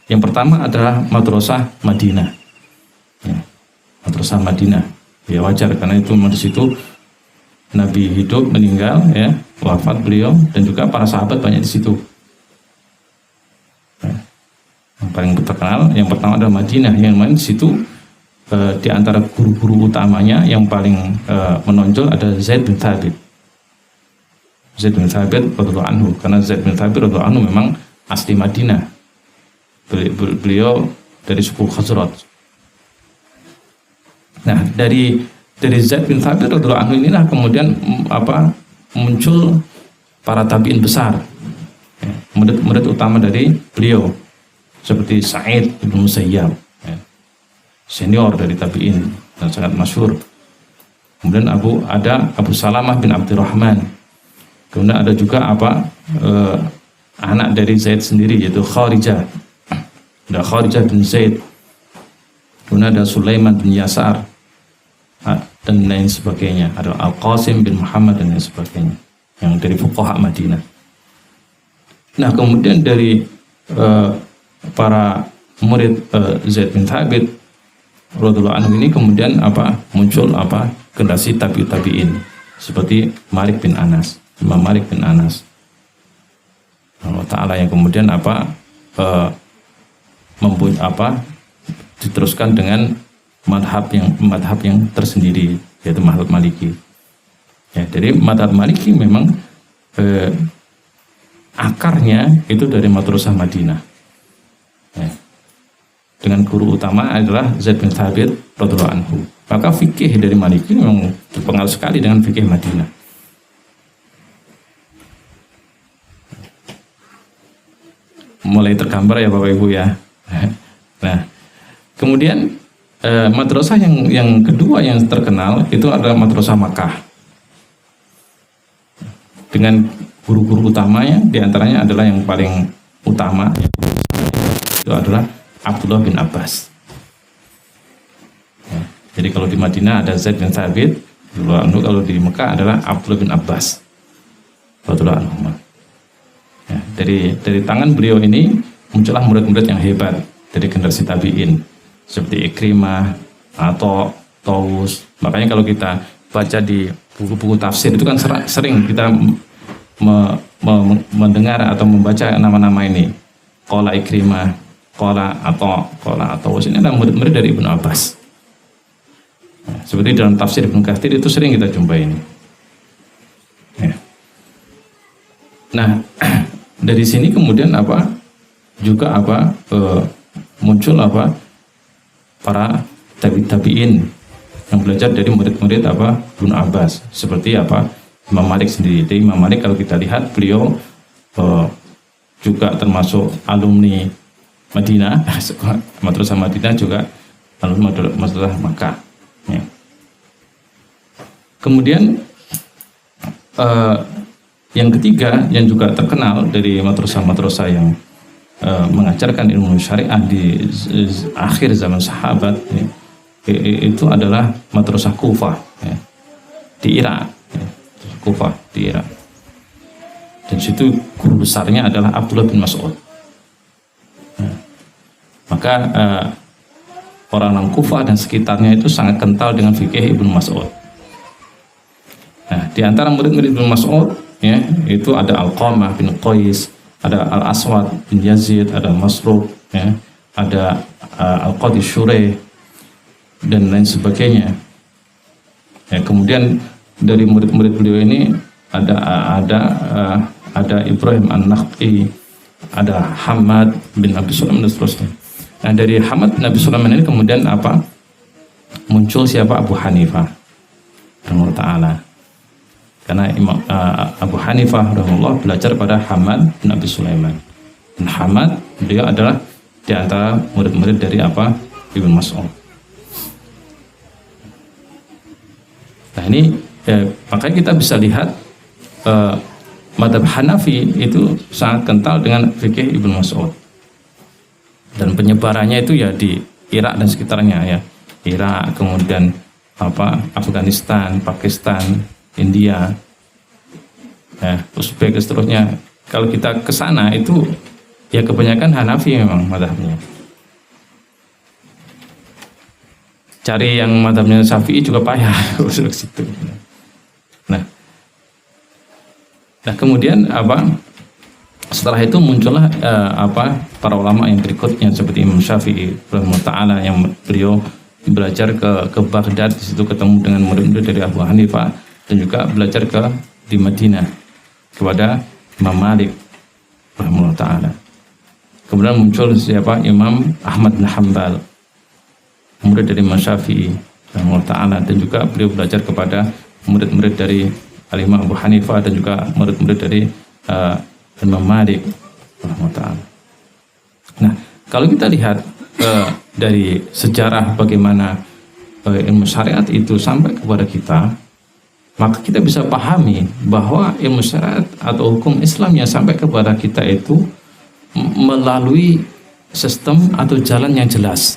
Yang pertama adalah madrasah Madinah. Ya. Madrasah Madinah. Ya wajar, karena itu di situ Nabi hidup, meninggal, ya, wafat beliau, dan juga para sahabat banyak di situ. Ya. Yang paling terkenal, yang pertama adalah Madinah. Yang lain di situ di antara guru-guru utamanya yang paling menonjol ada Zaid bin Thabit. Zaid bin Thabit radhiyallahu anhu, karena Zaid bin Thabit radhiyallahu anhu memang asli Madinah. Beliau dari suku Khazraj. Nah, dari Zaid bin Thabit radhiyallahu anhu inilah kemudian muncul para tabi'in besar, ya, murid utama dari beliau seperti Sa'id bin Musayyab, ya, senior dari tabi'in dan sangat masyhur. Kemudian ada Abu Salamah bin Abdurrahman. Kemudian ada juga anak dari Zaid sendiri, yaitu Kharijah. Ada Kharijah bin Zaid. Kemudian ada Sulaiman bin Yasar dan lain sebagainya. Ada Al-Qasim bin Muhammad dan lain sebagainya. yang dari fuqaha Madinah. Nah, kemudian dari para murid Zaid bin Thabit radhiyallahu anhu ini kemudian muncul generasi tabi'in seperti Malik bin Anas, Imam Malik bin Anas Allah Ta'ala, yang kemudian diteruskan dengan madhab yang tersendiri, yaitu madhab Maliki. Ya, jadi madhab Maliki memang akarnya itu dari madrasah Madinah. Ya. Dengan guru utama adalah Zaid bin Thabit radhiyallahu anhu. Maka fikih dari Maliki memang terpengaruh sekali dengan fikih Madinah. Mulai tergambar ya Bapak Ibu ya. Nah, kemudian madrasah yang kedua yang terkenal itu adalah madrasah Makkah. Dengan guru-guru utamanya, diantaranya adalah yang paling utama itu adalah Abdullah bin Abbas. Ya, jadi kalau di Madinah ada Zaid bin Thabit, kalau di Mekah adalah Abdullah bin Abbas. Ya, dari tangan beliau ini muncullah murid-murid yang hebat dari generasi tabi'in seperti Ikrimah atau Taus. Makanya kalau kita baca di buku-buku tafsir itu kan sering kita mendengar atau membaca nama-nama ini. Qala Ikrimah, qala Taus, ini adalah murid-murid dari Ibnu Abbas. Nah, seperti dalam tafsir Ibnu Katsir itu sering kita jumpai ini. Ya. Nah, dari sini kemudian muncul para tabi'in yang belajar dari murid-murid Ibnu Abbas, seperti Imam Malik sendiri. Jadi Imam Malik kalau kita lihat beliau juga termasuk alumni Madinah, madrasah Madinah, juga alumni madrasah Makkah. Ya. Kemudian yang ketiga yang juga terkenal dari madrasah-madrasah yang mengajarkan ilmu syariah di akhir zaman sahabat, ya, itu adalah madrasah Kufah, ya, di Irak, ya, Kufah di Irak. Dan situ guru besarnya adalah Abdullah bin Mas'ud. Ya. Maka orang Kufah dan sekitarnya itu sangat kental dengan fikih Ibnu Mas'ud. Nah, di antara murid-murid Ibnu Mas'ud, ya, itu ada Alqamah bin Qais, ada Al-Aswad bin Yazid, ada Masruq, ya, ada Al-Qadi Syuraih dan lain sebagainya. Ya, kemudian dari murid-murid beliau ini ada Ibrahim An-Nakhai, ada Hamad bin Abi Sulaiman dan seterusnya. Nah, dari Hamad bin Abi Sulaiman ini kemudian muncul siapa? Abu Hanifah rahimahullah ta'ala. Karena Imam Abu Hanifah rahimahullah belajar pada Hamad bin Abi Sulaiman. Dan Hamad beliau adalah di antara murid-murid dari Ibnu Mas'ud. Nah, ini makanya kita bisa lihat madhab Hanafi itu sangat kental dengan fikih Ibnu Mas'ud. Dan penyebarannya itu ya di Irak dan sekitarnya, ya. Irak, kemudian Afghanistan, Pakistan, India, ya, Uzbek dan seterusnya. Kalau kita ke sana itu ya kebanyakan Hanafi memang madhabnya. Cari yang madhabnya Syafi'i juga payah usul ke situ. Nah, kemudian setelah itu muncullah para ulama yang berikutnya seperti Imam Syafi'i rahimahullah ta'ala, yang beliau belajar ke Baghdad, di situ ketemu dengan murid-murid dari Abu Hanifah, dan juga belajar di Madinah kepada Imam Malik rahimahullah ta'ala. Kemudian muncul siapa? Imam Ahmad bin Hanbal, murid dari Imam Syafi'i rahimahullah ta'ala, dan juga beliau belajar kepada murid-murid dari Al-Imam Abu Hanifah dan juga murid-murid dari Imam Malik rahimahullah ta'ala. Nah, kalau kita lihat dari sejarah bagaimana ilmu syariat itu sampai kepada kita, maka kita bisa pahami bahwa ilmu syariat atau hukum Islam yang sampai kepada kita itu melalui sistem atau jalan yang jelas,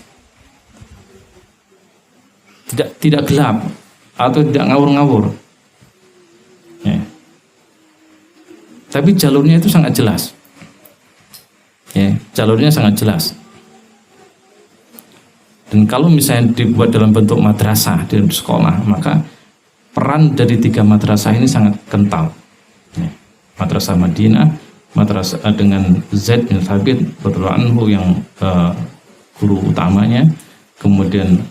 tidak gelap atau tidak ngawur-ngawur, ya. tapi jalurnya itu sangat jelas. Ya, jalurnya sangat jelas. Dan kalau misalnya dibuat dalam bentuk madrasah di sekolah, maka peran dari 3 madrasah ini sangat kental. Ya, Madrasah Madinah, madrasah dengan Zaid bin Thabit radhiyallahu anhu yang guru utamanya, kemudian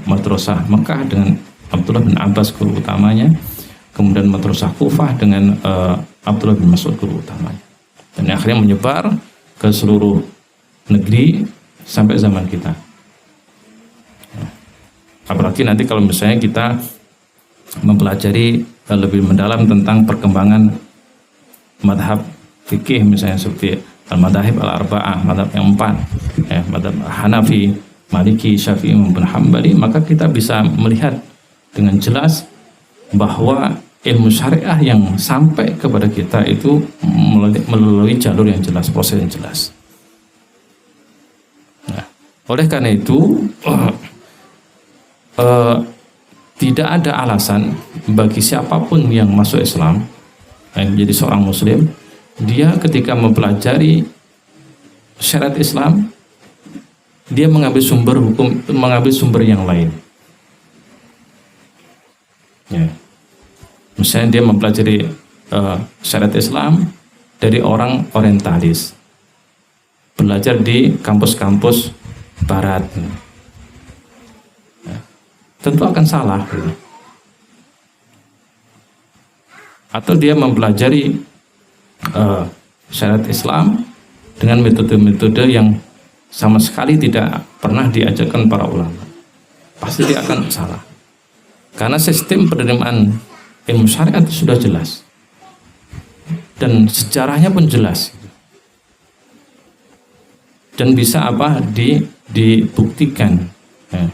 madrasah Mekah dengan Abdullah bin Abbas guru utamanya, kemudian madrasah Kufah dengan Abdullah bin Mas'ud guru utamanya. Dan akhirnya menyebar ke seluruh negeri sampai zaman kita. Apalagi nanti kalau misalnya kita mempelajari lebih mendalam tentang perkembangan madhab fikih, misalnya seperti al-madhahib al-arba'ah, madhab yang 4, madhab Hanafi, Maliki, Syafi'i, maupun Hambali, maka kita bisa melihat dengan jelas bahwa ilmu syariah yang sampai kepada kita itu melalui jalur yang jelas, proses yang jelas. Nah, oleh karena itu tidak ada alasan bagi siapapun yang masuk Islam, yang menjadi seorang Muslim, dia ketika mempelajari syariat Islam, dia mengambil sumber hukum, mengambil sumber yang lain. Ya. Misalnya dia mempelajari syariat Islam dari orang orientalis, belajar di kampus-kampus barat, ya, tentu akan salah. Atau dia mempelajari syariat Islam dengan metode-metode yang sama sekali tidak pernah diajarkan para ulama, pasti dia akan salah. Karena sistem penerimaan ilmu syariat itu sudah jelas dan sejarahnya pun jelas, dan bisa dibuktikan, ya.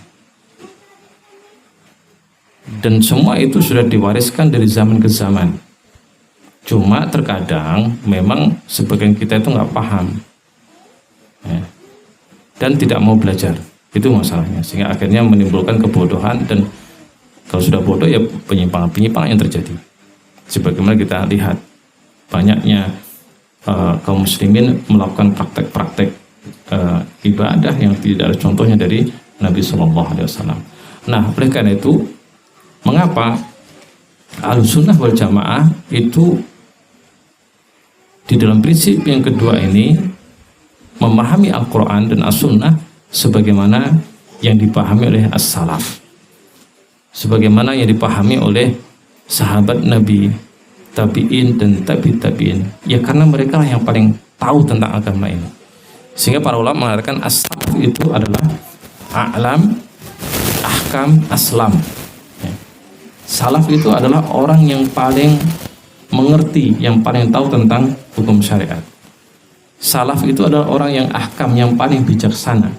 Dan semua itu sudah diwariskan dari zaman ke zaman. Cuma terkadang memang sebagian kita itu nggak paham, ya, dan tidak mau belajar. Itu masalahnya, sehingga akhirnya menimbulkan kebodohan, dan kalau sudah bodoh ya penyimpangan-penyimpangan yang terjadi. Sebagaimana kita lihat banyaknya kaum muslimin melakukan praktek-praktek ibadah yang tidak ada contohnya dari Nabi SAW. Nah, oleh karena itu, mengapa Ahlussunnah wal Jamaah itu di dalam prinsip yang kedua ini memahami Al-Quran dan As-Sunnah sebagaimana yang dipahami oleh As-Salaf, sebagaimana yang dipahami oleh sahabat Nabi, tabi'in dan tabi'in. Ya, karena mereka lah yang paling tahu tentang agama ini. Sehingga para ulama mengatakan as-salaf itu adalah a'lam ahkam aslam. Ya. Salaf itu adalah orang yang paling mengerti, yang paling tahu tentang hukum syariat. Salaf itu adalah orang yang ahkam, yang paling bijaksana.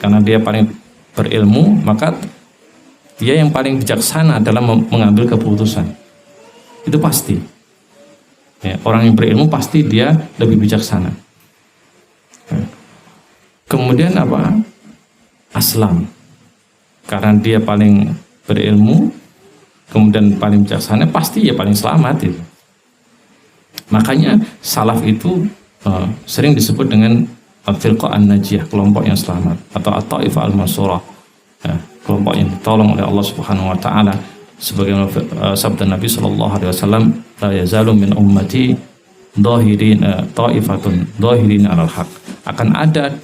Karena dia paling berilmu, maka dia yang paling bijaksana dalam mengambil keputusan. Itu pasti. Ya, orang yang berilmu pasti dia lebih bijaksana. Ya. Kemudian apa? Aslam. Karena dia paling berilmu, kemudian paling bijaksana, pasti ya paling selamat itu. Makanya salaf itu sering disebut dengan al-firqah an-najiyah, kelompok yang selamat, atau at-taifah al-mansurah. Ya, kelompok yang ditolong oleh Allah Subhanahu wa taala, sebagaimana sabda Nabi sallallahu alaihi wasallam, la yazalu min ummati dhahirin taifatun dhahirin 'alal haq. Akan ada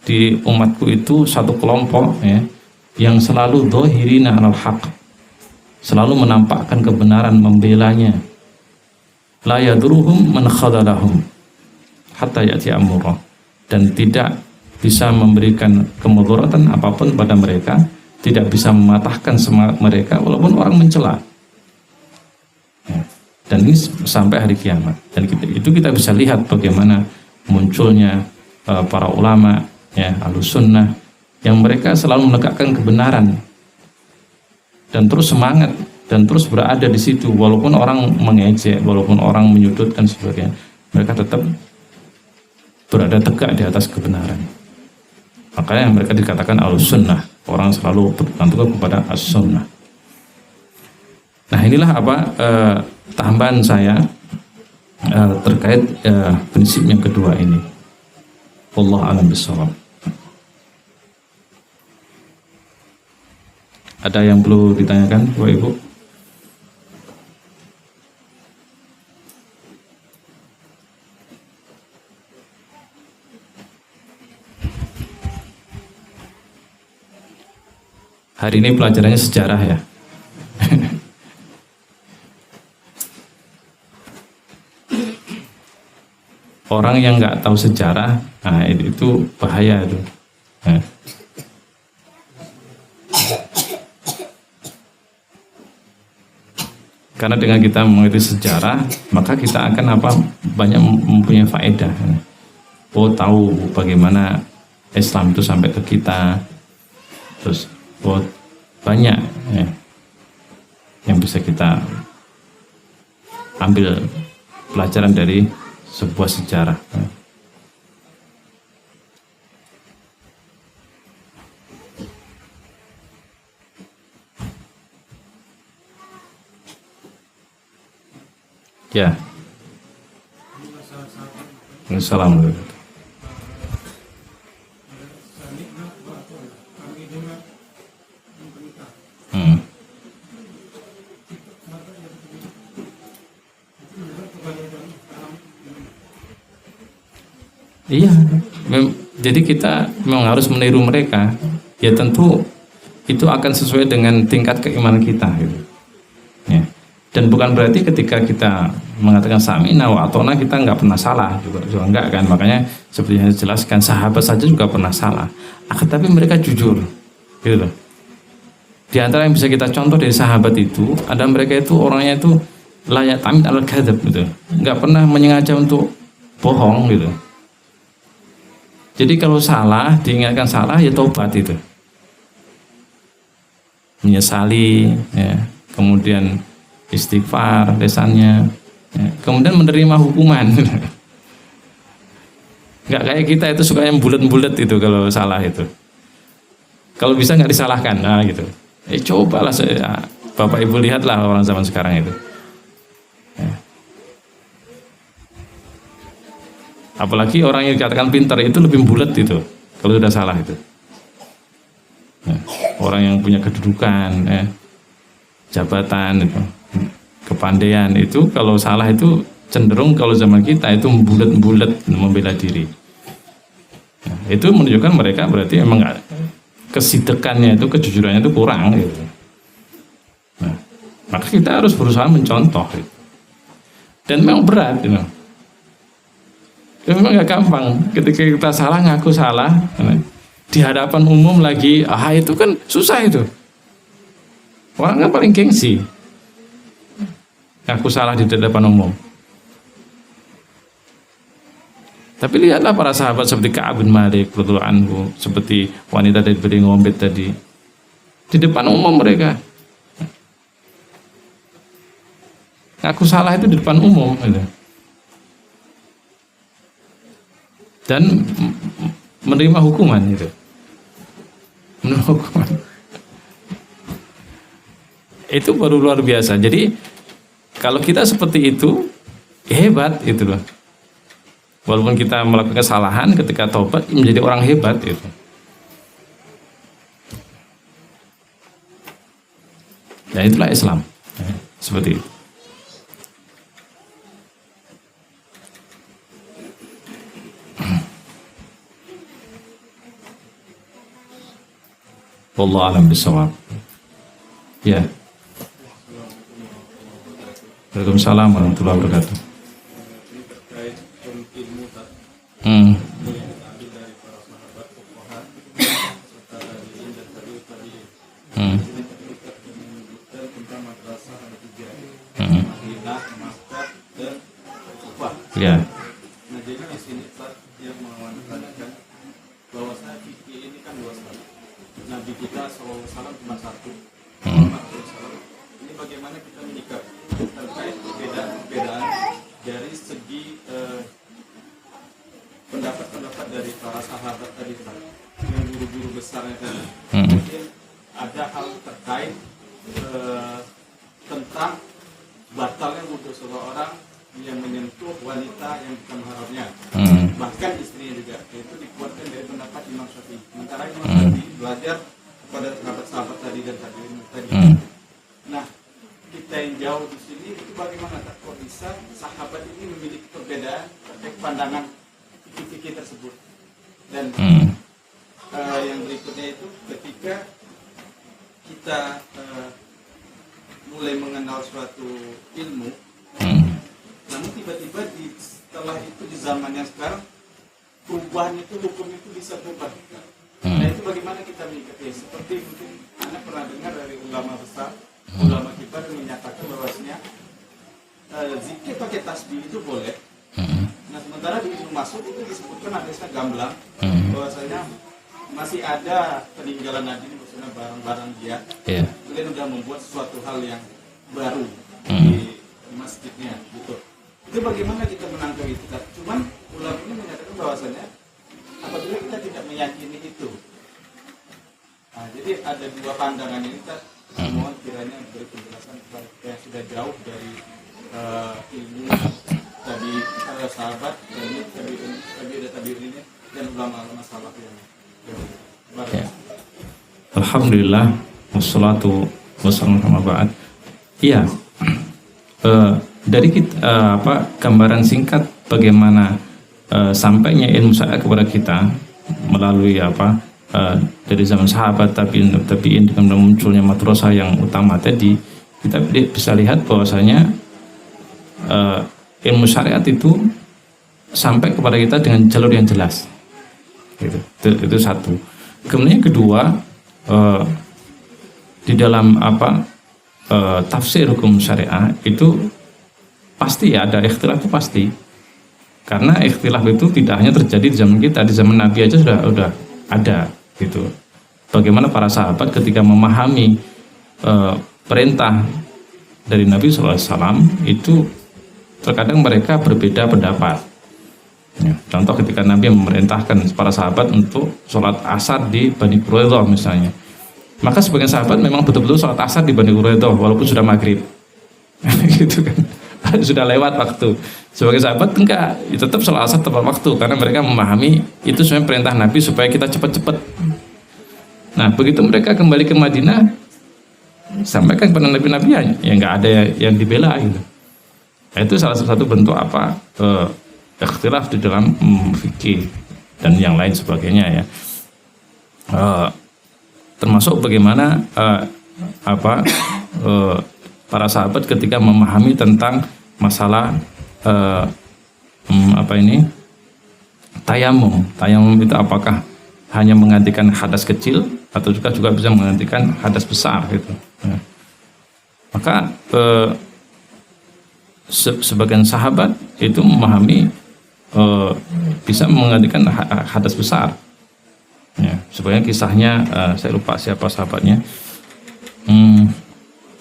di umatku itu satu kelompok, ya, yang selalu dhahirin 'alal haq, selalu menampakkan kebenaran, membelanya. La yaduruhum man khadalahum hatta ya'ti amrullah, dan tidak bisa memberikan kemudaratan apapun pada mereka, tidak bisa mematahkan semangat mereka walaupun orang mencela. Ya. Dan ini sampai hari kiamat. Dan itu kita bisa lihat bagaimana munculnya para ulama, ya, Ahlussunnah, yang mereka selalu menegakkan kebenaran dan terus semangat dan terus berada di situ walaupun orang mengejek, walaupun orang menyudutkan sebagainya, mereka tetap berada tegak di atas kebenaran. Makanya mereka dikatakan Ahlussunnah, orang selalu berpegang teguh kepada As-Sunnah. Nah, inilah tambahan saya terkait prinsip yang kedua ini. Wallahu a'lam bishawab. Ada yang perlu ditanyakan, Bapak Ibu? Hari ini pelajarannya sejarah ya. Orang yang nggak tahu sejarah, nah itu bahaya itu. Nah. Karena dengan kita mengerti sejarah, maka kita akan banyak mempunyai faedah. Oh, tahu bagaimana Islam itu sampai ke kita. Terus banyak ya, yang bisa kita ambil pelajaran dari sebuah sejarah. Ya. Assalamualaikum. Iya, jadi kita memang harus meniru mereka. Ya tentu itu akan sesuai dengan tingkat keimanan kita gitu. Ya. Dan bukan berarti ketika kita mengatakan sami'na wa ata'na kita nggak pernah salah juga enggak kan. Makanya seperti yang saya jelaskan, sahabat saja juga pernah salah. Tapi mereka jujur gitu loh. Di antara yang bisa kita contoh dari sahabat itu, ada mereka itu orangnya itu layak tamid al-kadzab gitu. Nggak pernah menyengaja untuk bohong gitu. Jadi kalau salah, diingatkan salah, ya taubat itu. Menyesali, ya. Kemudian istighfar, lesannya, ya. Kemudian menerima hukuman. Nggak kayak kita itu sukanya bulet-bulet itu kalau salah itu. Kalau bisa nggak disalahkan, nah gitu. Cobalah, Bapak Ibu lihatlah orang zaman sekarang itu. Ya. Apalagi orang yang dikatakan pintar itu lebih bulat itu kalau sudah salah itu. Nah, orang yang punya kedudukan, jabatan, itu, kepandaian itu kalau salah itu cenderung kalau zaman kita itu bulat-bulat membela diri. Nah, itu menunjukkan mereka berarti emang kesidekannya itu, kejujurannya itu kurang. Gitu. Nah, maka kita harus berusaha mencontoh. Gitu. Dan memang berat, gitu. Memang gak gampang ketika kita salah ngaku salah di hadapan umum lagi, itu kan susah itu. Orang kan paling gengsi ngaku salah di hadapan umum. Tapi lihatlah para sahabat seperti Ka'ab bin Malik radhiyallahu anhu, seperti wanita dari Bani Ngombet tadi, di depan umum mereka ngaku salah itu di depan umum gitu. Dan menerima hukuman itu. Menerima hukuman. Itu baru luar biasa. Jadi kalau kita seperti itu hebat itu loh. Walaupun kita melakukan kesalahan, ketika taubat menjadi orang hebat itu. Ya itulah Islam. Seperti itu. Wallahu a'lam bishawab. Ya. Waalaikumsalam warahmatullahi wabarakatuh. Ya. Nah, jadi di sini yang mengatakan bahwa fikih ini kan dua sekali. Nabi kita SAW cuma satu. Ini bagaimana kita menyikapi terkait perbedaan dari segi pendapat-pendapat dari para sahabat tadi, yang guru-guru besarnya tadi. Mungkin ada hal terkait tentang batalnya wudhu seseorang yang menyentuh wanita yang bukan mahramnya, bahkan istrinya juga. Itu dikuatkan dari pendapat Imam Syafi'i. Sementara Imam Syafi'i belajar kepada sahabat-sahabat tadi dan tadi. Nah, kita yang jauh di sini itu bagaimana kok bisa sahabat ini memiliki perbedaan terkait pandangan fikih tersebut. Dan yang berikutnya itu ketika kita mulai mengenal suatu ilmu, namun tiba-tiba setelah itu di zaman yang sekarang perubahan itu, hukum itu bisa berubah. Nah itu bagaimana kita menyikapi? Seperti mungkin Anda pernah dengar dari ulama besar, ulama kita yang menyatakan bahwasanya zikir pakai tasbih itu boleh. Nah sementara di Ibnu Mas'ud itu disebutkan hadisnya gamblang, bahwasanya masih ada peninggalan Nabi, maksudnya barang-barang dia. Kemudian sudah membuat sesuatu hal yang baru di masjidnya, gitu. Itu bagaimana kita menangkap itu? Cuman ulama ini menyatakan bahwasanya apabila kita tidak meyakini itu. Nah, jadi ada dua pandangan ini, kita mohon kiranya beri penjelasan kepada kita yang sudah jauh dari ilmu tadi sahabat, tabi ini dan ulama-ulama salaf yang Alhamdulillah wassalatu wassalamu ala ba'd. Iya. Dari kita gambaran singkat bagaimana sampainya ilmu syariat kepada kita melalui dari zaman sahabat tabi'in dengan munculnya madrasah yang utama tadi, kita bisa lihat bahwasanya ilmu syariat itu sampai kepada kita dengan jalur yang jelas. Itu satu. Kemudian yang kedua, di dalam tafsir hukum syariah itu pasti ada ikhtilaf, itu pasti. Karena ikhtilaf itu tidak hanya terjadi di zaman kita, di zaman Nabi aja sudah ada gitu. Bagaimana para sahabat ketika memahami perintah dari Nabi SAW itu terkadang mereka berbeda pendapat. Ya, contoh ketika Nabi memerintahkan para sahabat untuk sholat asar di Bani Quraidah misalnya, maka sebagian sahabat memang betul-betul sholat asar di Bani Quraidah walaupun sudah maghrib, gitu kan, sudah lewat waktu. Sebagai sahabat enggak, tetap sholat asar tepat waktu karena mereka memahami itu sebenarnya perintah Nabi supaya kita cepat-cepat. Nah begitu mereka kembali ke Madinah, sampaikan kepada Nabi-Nabi ya nggak ada yang dibela gitu. Nah, itu salah satu bentuk ikhtilaf di dalam fikih dan yang lain sebagainya ya. Termasuk bagaimana para sahabat ketika memahami tentang masalah tayamum itu apakah hanya menggantikan hadas kecil atau juga bisa menggantikan hadas besar gitu. Ya. Maka sebagian sahabat itu memahami bisa menggantikan hadas besar. Ya, sebenarnya kisahnya saya lupa siapa sahabatnya.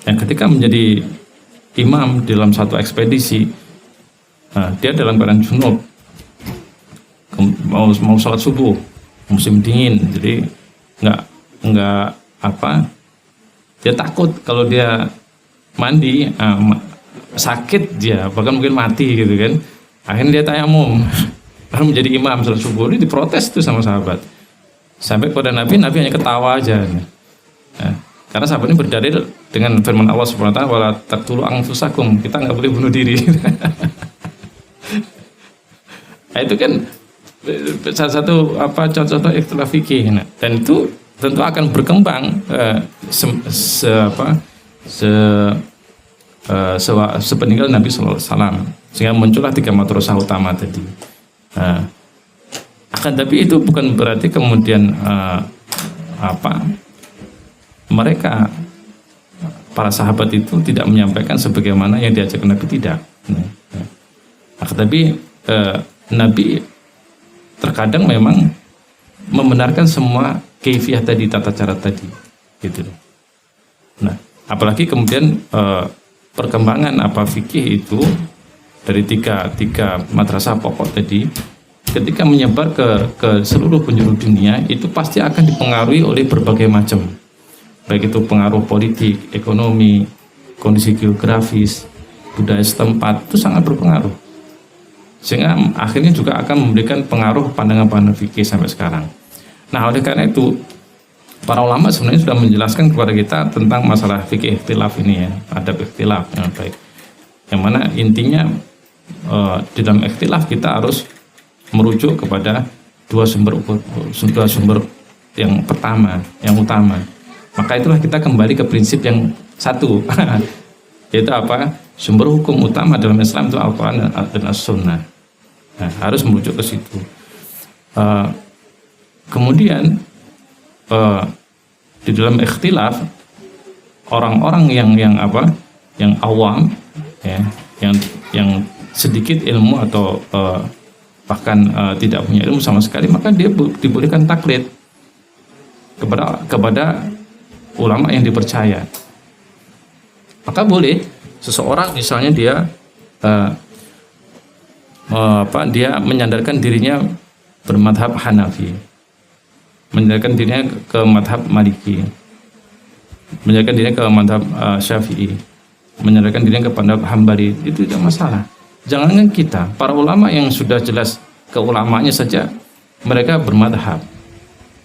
Yang ketika menjadi imam dalam satu ekspedisi, dia dalam keadaan junub, mau sholat subuh, musim dingin, jadi nggak dia takut kalau dia mandi sakit dia, bahkan mungkin mati gitu kan. Akhirnya dia tayamum, lalu menjadi imam sholat subuh. Ini diprotes tuh sama sahabat. Sampai kepada Nabi hanya ketawa aja. Nah, karena sahabat ini berdalil dengan firman Allah Subhanahu wa taala, wala taqtulu anfusakum, kita nggak boleh bunuh diri. Nah, itu kan salah satu contoh ikhtilaf fikih. Nah, dan itu tentu akan berkembang sepeninggal Nabi SAW, sehingga muncullah 3 madrasah utama tadi. Akan tapi itu bukan berarti kemudian mereka para sahabat itu tidak menyampaikan sebagaimana yang diajarkan Nabi, tidak. Akan tapi Nabi terkadang memang membenarkan semua kaifiyah tadi, tata cara tadi, gitu. Nah, apalagi kemudian perkembangan fikih itu dari tiga madrasah pokok tadi, ketika menyebar ke seluruh penjuru dunia, itu pasti akan dipengaruhi oleh berbagai macam, baik itu pengaruh politik, ekonomi, kondisi geografis, budaya setempat itu sangat berpengaruh, sehingga akhirnya juga akan memberikan pengaruh pandangan-pandangan fikih sampai sekarang. Nah, oleh karena itu para ulama sebenarnya sudah menjelaskan kepada kita tentang masalah fikih ikhtilaf ini ya, adab ikhtilaf yang baik, yang mana intinya di dalam ikhtilaf kita harus merujuk kepada dua sumber yang pertama, yang utama. Maka itulah kita kembali ke prinsip yang satu yaitu apa? Sumber hukum utama dalam Islam itu Al-Quran dan As-Sunnah. Nah, harus merujuk ke situ. Kemudian di dalam ikhtilaf orang-orang yang awam ya, yang sedikit ilmu atau bahkan tidak punya ilmu sama sekali, maka dia dibolehkan taklid kepada ulama yang dipercaya. Maka boleh seseorang misalnya dia dia menyandarkan dirinya bermadhab Hanafi, menyandarkan dirinya ke madhab Maliki, menyandarkan dirinya ke madhab Syafi'i, menyandarkan dirinya ke madhab Hambali, itu tidak masalah. Jangankan kita, para ulama yang sudah jelas keulamanya saja mereka bermadhab,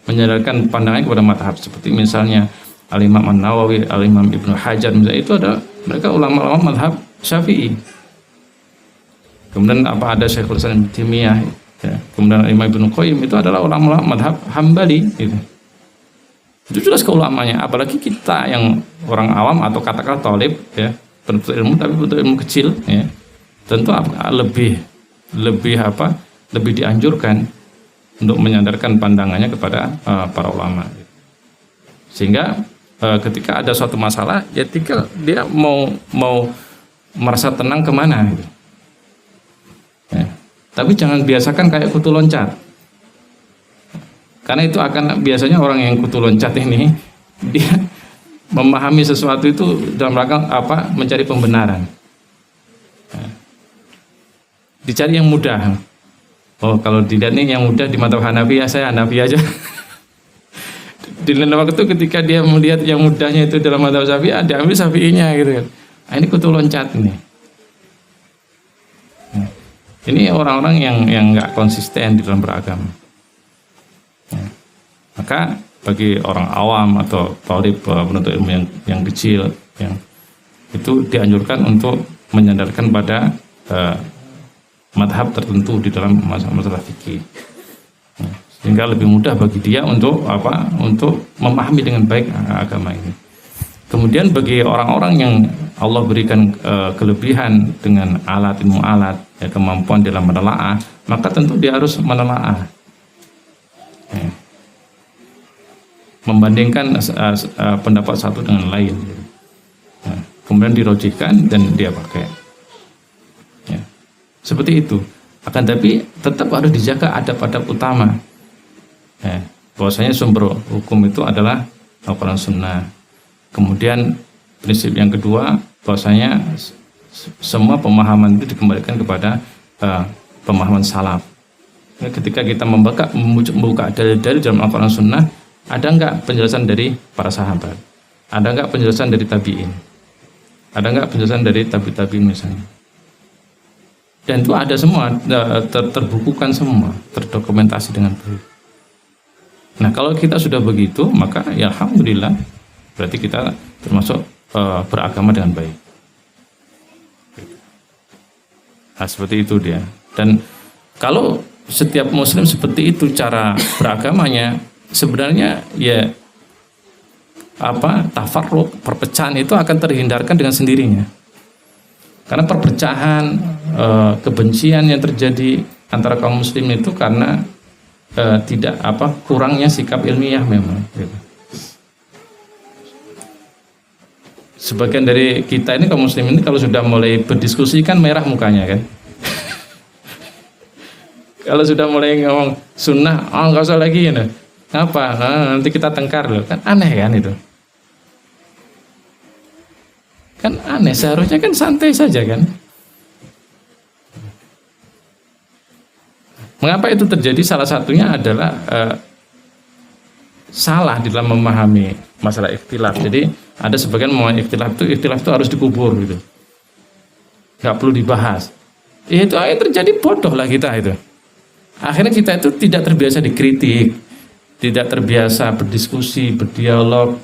menyandarkan pandangannya kepada madhab, seperti misalnya Al-Imam An-Nawawi, Al-Imam Ibnu Hajar, misalnya itu ada mereka ulama-ulama madhab Syafi'i. Kemudian ada Syekhul Islam Ibnu Taimiyah, ya. Kemudian Imam Ibnu Qayyim itu adalah ulama-ulama madhab Hambali gitu. Itu jelas keulamanya. Apalagi kita yang orang awam atau katakanlah thalib ya, penuntut ilmu tapi penuntut ilmu kecil ya, tentu lebih dianjurkan untuk menyandarkan pandangannya kepada para ulama. Sehingga ketika ada suatu masalah ya tinggal dia mau merasa tenang kemana gitu. Ya. Tapi jangan biasakan kayak kutu loncat, karena itu akan biasanya orang yang kutu loncat ini dia memahami sesuatu itu dalam rangka mencari pembenaran. Ya. Dicari yang mudah. Oh, kalau dilihat nih yang mudah di mata Hanafi ya saya Hanafi aja. Di lain waktu ketika dia melihat yang mudahnya itu dalam mata Syafi'i, dia ambil Syafi'inya gitu kan. Nah, ini kutu loncat ini. Nah, ini orang-orang yang nggak konsisten di dalam beragama. Nah, maka bagi orang awam atau thalib penuntut ilmu yang kecil, yang itu dianjurkan untuk menyandarkan pada madhab tertentu di dalam masalah fikih. Nah, sehingga lebih mudah bagi dia untuk memahami dengan baik agama ini. Kemudian bagi orang-orang yang Allah berikan kelebihan dengan ilmu alat ya, kemampuan dalam menelaah, maka tentu dia harus menelaah ya, membandingkan pendapat satu dengan lain ya, kemudian dirojihkan dan dia pakai ya, seperti itu. Akan tapi tetap harus dijaga adab-adab utama ya, bahwasanya sumber hukum itu adalah Al-Quran Sunnah. Kemudian prinsip yang kedua, bahwasanya semua pemahaman itu dikembalikan kepada pemahaman salaf. Ya, ketika kita membuka dalil-dalil dalam Al-Quran Sunnah, ada enggak penjelasan dari para sahabat? Ada enggak penjelasan dari tabi'in? Ada enggak penjelasan dari tabi'in misalnya? Dan itu ada semua, terbukukan semua, terdokumentasi dengan baik. Nah, kalau kita sudah begitu, maka ya alhamdulillah, berarti kita termasuk beragama dengan baik. Nah, seperti itu dia. Dan kalau setiap muslim seperti itu cara beragamanya, sebenarnya ya tafarruq, perpecahan itu akan terhindarkan dengan sendirinya. Karena perpecahan, kebencian yang terjadi antara kaum muslim itu karena kurangnya sikap ilmiah memang. Gitu. Sebagian dari kita ini kaum muslim ini kalau sudah mulai berdiskusi kan merah mukanya kan. Kalau sudah mulai ngomong sunnah, nggak usah lagi ya. Apa? Nanti kita tengkar loh. Kan aneh kan itu. Kan aneh, seharusnya kan santai saja kan. Mengapa itu terjadi? Salah satunya adalah salah di dalam memahami masalah ikhtilaf. Jadi ada sebagian memahami ikhtilaf itu harus dikubur gitu. nggak perlu dibahas. Itu akhirnya terjadi bodoh lah kita itu. Akhirnya kita itu tidak terbiasa dikritik, tidak terbiasa berdiskusi, berdialog.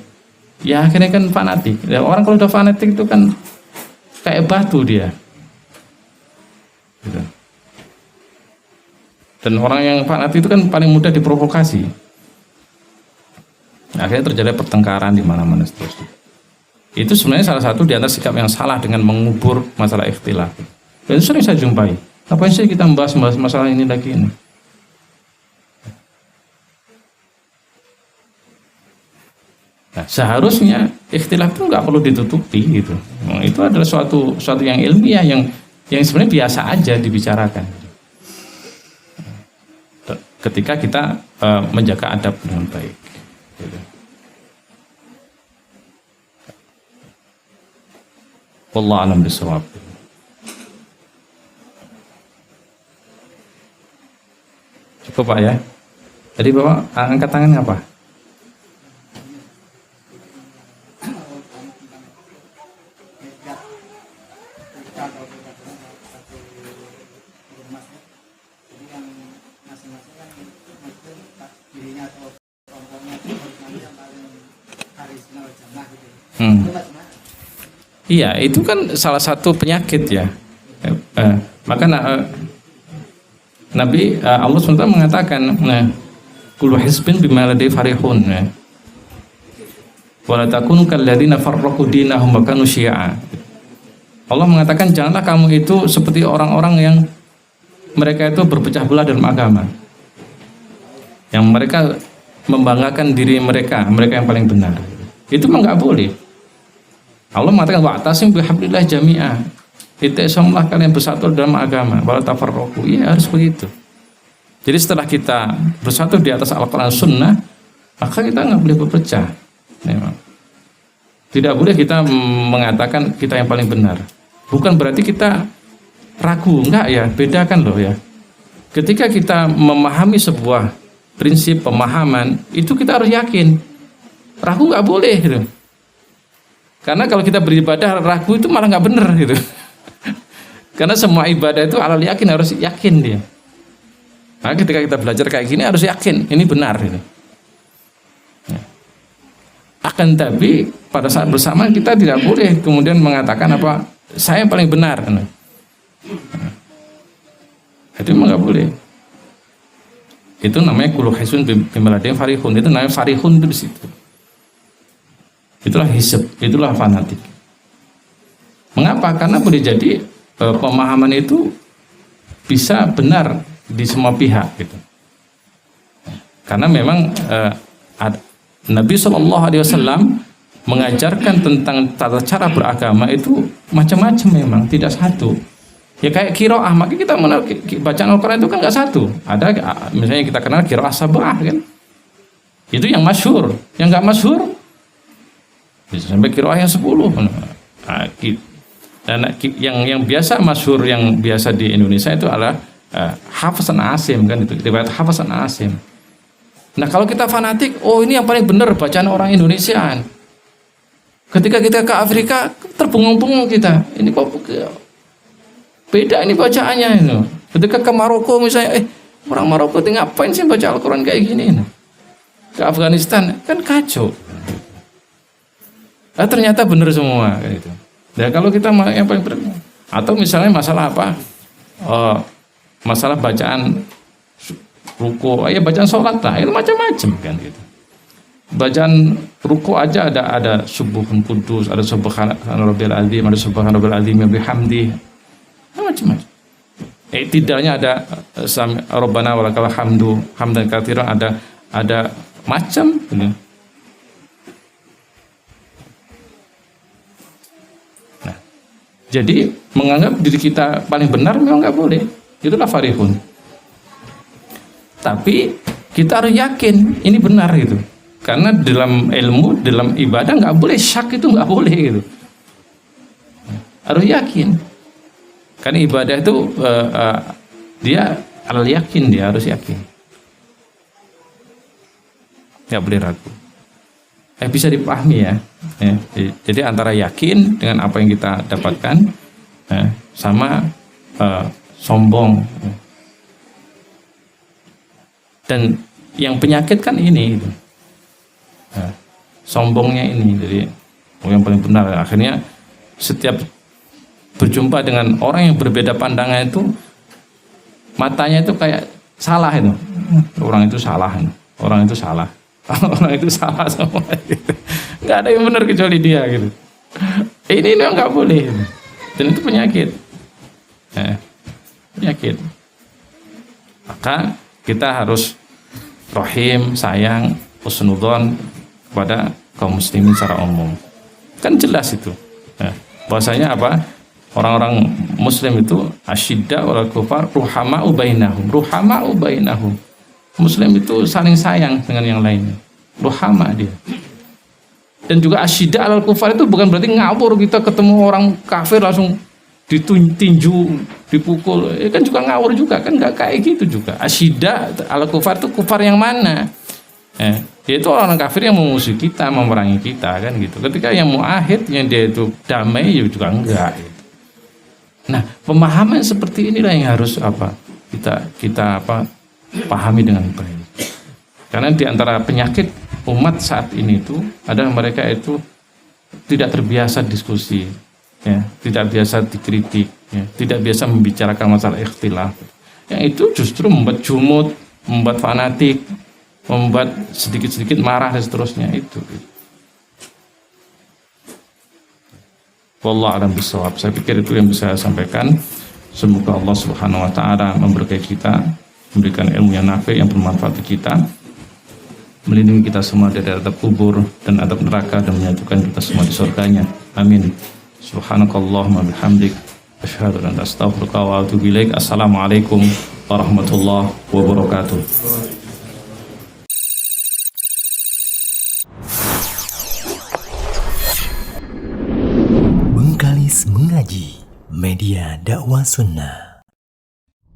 Ya akhirnya kan fanatik. Ya, orang kalau udah fanatik itu kan kayak batu dia. Gitu. Dan orang yang fanatik itu kan paling mudah diprovokasi. Akhirnya terjadi pertengkaran di mana-mana seterusnya. Itu sebenarnya salah satu di antara sikap yang salah dengan mengubur masalah ikhtilaf. Dan sering saya jumpai. Ngapain sih kita membahas masalah ini lagi ini? Nah, seharusnya ikhtilaf itu nggak perlu ditutupi gitu. Nah, itu adalah suatu yang ilmiah yang sebenarnya biasa aja dibicarakan. Ketika kita menjaga adab dengan baik. Gitu. Wallahu a'lam bishawab. Cukup Pak ya. Jadi Bapak angkat tangan apa? Iya, itu kan salah satu penyakit ya. Maka Nabi Allah SWT mengatakan, kullu hizbin bima ladai farihun. Wa la takunu kalladzina farraqu dinahum wa kanu syi'a. Allah mengatakan janganlah kamu itu seperti orang-orang yang mereka itu berpecah belah dalam agama. Yang mereka membanggakan diri mereka yang paling benar. Itu mah enggak boleh. Allah mengatakan wa'tasim bihablillah jami'ah. Ittasamlah kalian bersatu dalam agama, wala tafarraqu. Iya, harus begitu. Jadi setelah kita bersatu di atas Al-Qur'an Sunnah, maka kita nggak boleh berpecah. Memang. Tidak boleh kita mengatakan kita yang paling benar. Bukan berarti kita ragu, enggak ya, bedakan loh ya. Ketika kita memahami sebuah prinsip pemahaman, itu kita harus yakin. Ragu nggak boleh gitu. Karena kalau kita beribadah ragu itu malah nggak benar gitu. Karena semua ibadah itu alal yakin, harus yakin dia. Nah, ketika kita belajar kayak gini harus yakin ini benar gitu. Ya. Akan tapi pada saat bersama kita tidak boleh kemudian mengatakan apa saya paling benar. Nah. Itu memang nggak boleh. Itu namanya kullu hisun bimaladin farihun. Itu namanya farihun itu di situ. Itulah hisab, itulah fanatik. Mengapa? Karena boleh jadi pemahaman itu bisa benar di semua pihak gitu. Karena memang Nabi SAW mengajarkan tentang tata cara beragama itu macam-macam memang, tidak satu. Ya kayak qiraah, maka kita bacaan Al-Quran itu kan nggak satu. Ada misalnya kita kenal qiraah sab'ah kan. Itu yang masyhur, yang nggak masyhur bisa sampai qiraah yang 10. Dan yang biasa masyhur, yang biasa di Indonesia itu adalah Hafs an Asim kan, itu riwayat Hafs an Asim. Nah kalau kita fanatik, oh ini yang paling benar bacaan orang Indonesia. Ketika kita ke Afrika terbengong-bengong kita, ini kok beda ini bacaannya itu. Ketika ke Maroko misalnya, orang Maroko itu ngapain sih baca Al-Quran kayak gini? Ke Afghanistan kan kacau. Ternyata benar semua kayak gitu. Ya kalau kita yang paling benar, atau misalnya masalah apa? Masalah bacaan ruku, ya bacaan sholat lah, itu macam-macam kan gitu. Bacaan ruku aja ada subuhun kudus, ada subhana rabbil azim, ada subhana rabbil azim bihamdi, macam-macam. Tidaknya ada rabbana walakal hamdu hamdan katsiran, ada macam gitu. Nah, jadi menganggap diri kita paling benar memang nggak boleh. Itulah farihun. Tapi kita harus yakin ini benar gitu. Karena dalam ilmu, dalam ibadah nggak boleh syak, itu nggak boleh gitu. Harus yakin. Karena ibadah itu dia alal yakin, dia harus yakin. Nggak boleh ragu. Bisa dipahami ya. Jadi antara yakin dengan apa yang kita dapatkan, sama sombong. Dan yang penyakit kan ini gitu. Nah, sombongnya ini, jadi yang paling benar. Akhirnya setiap berjumpa dengan orang yang berbeda pandangan itu, matanya itu kayak salah itu. Orang itu salah, orang itu salah, orang itu salah semua. Gitu. Nggak ada yang benar kecuali dia gitu. Ini nggak boleh, dan itu penyakit. Penyakit. Maka kita harus rahim, sayang, husnudzon kepada kaum muslimin secara umum. Kan jelas itu. Bahwasanya apa? Orang-orang muslim itu asyidda wal kufar ruhama'u bainahum. Ruhama'u bainahum. Muslim itu saling sayang dengan yang lainnya. Ruhama dia. Dan juga asyidda al kufar itu bukan berarti ngawur, kita ketemu orang kafir langsung ditinju, dipukul, kan juga ngawur juga, kan nggak kayak gitu juga. Asyidda ala kufar itu kufar yang mana? Yaitu orang kafir yang memusuhi kita, memerangi kita, kan gitu. Ketika yang muahid, yang dia itu damai, ya juga enggak. Gitu. Nah, pemahaman seperti inilah yang harus kita pahami dengan baik. Karena di antara penyakit umat saat ini itu adalah mereka itu tidak terbiasa diskusi. Ya, tidak biasa dikritik, ya, tidak biasa membicarakan masalah ikhtilaf. Yang itu justru membuat jumud, membuat fanatik, membuat sedikit-sedikit marah dan seterusnya itu. Wallahu a'lam bishawab. Saya pikir itu yang bisa saya sampaikan. Semoga Allah Subhanahu wa taala memberkahi kita, memberikan ilmu yang nafi, yang bermanfaat bagi kita, melindungi kita semua dari adab kubur dan adab neraka, dan menyatukan kita semua di surganya. Amin. Subhanakallahumma bihamdik asyhadu an la ilaha illa anta astaghfiruka wa atubu ilaik. Assalamualaikum warahmatullahi wabarakatuh. Bengkalis Mengaji, media dakwah sunnah.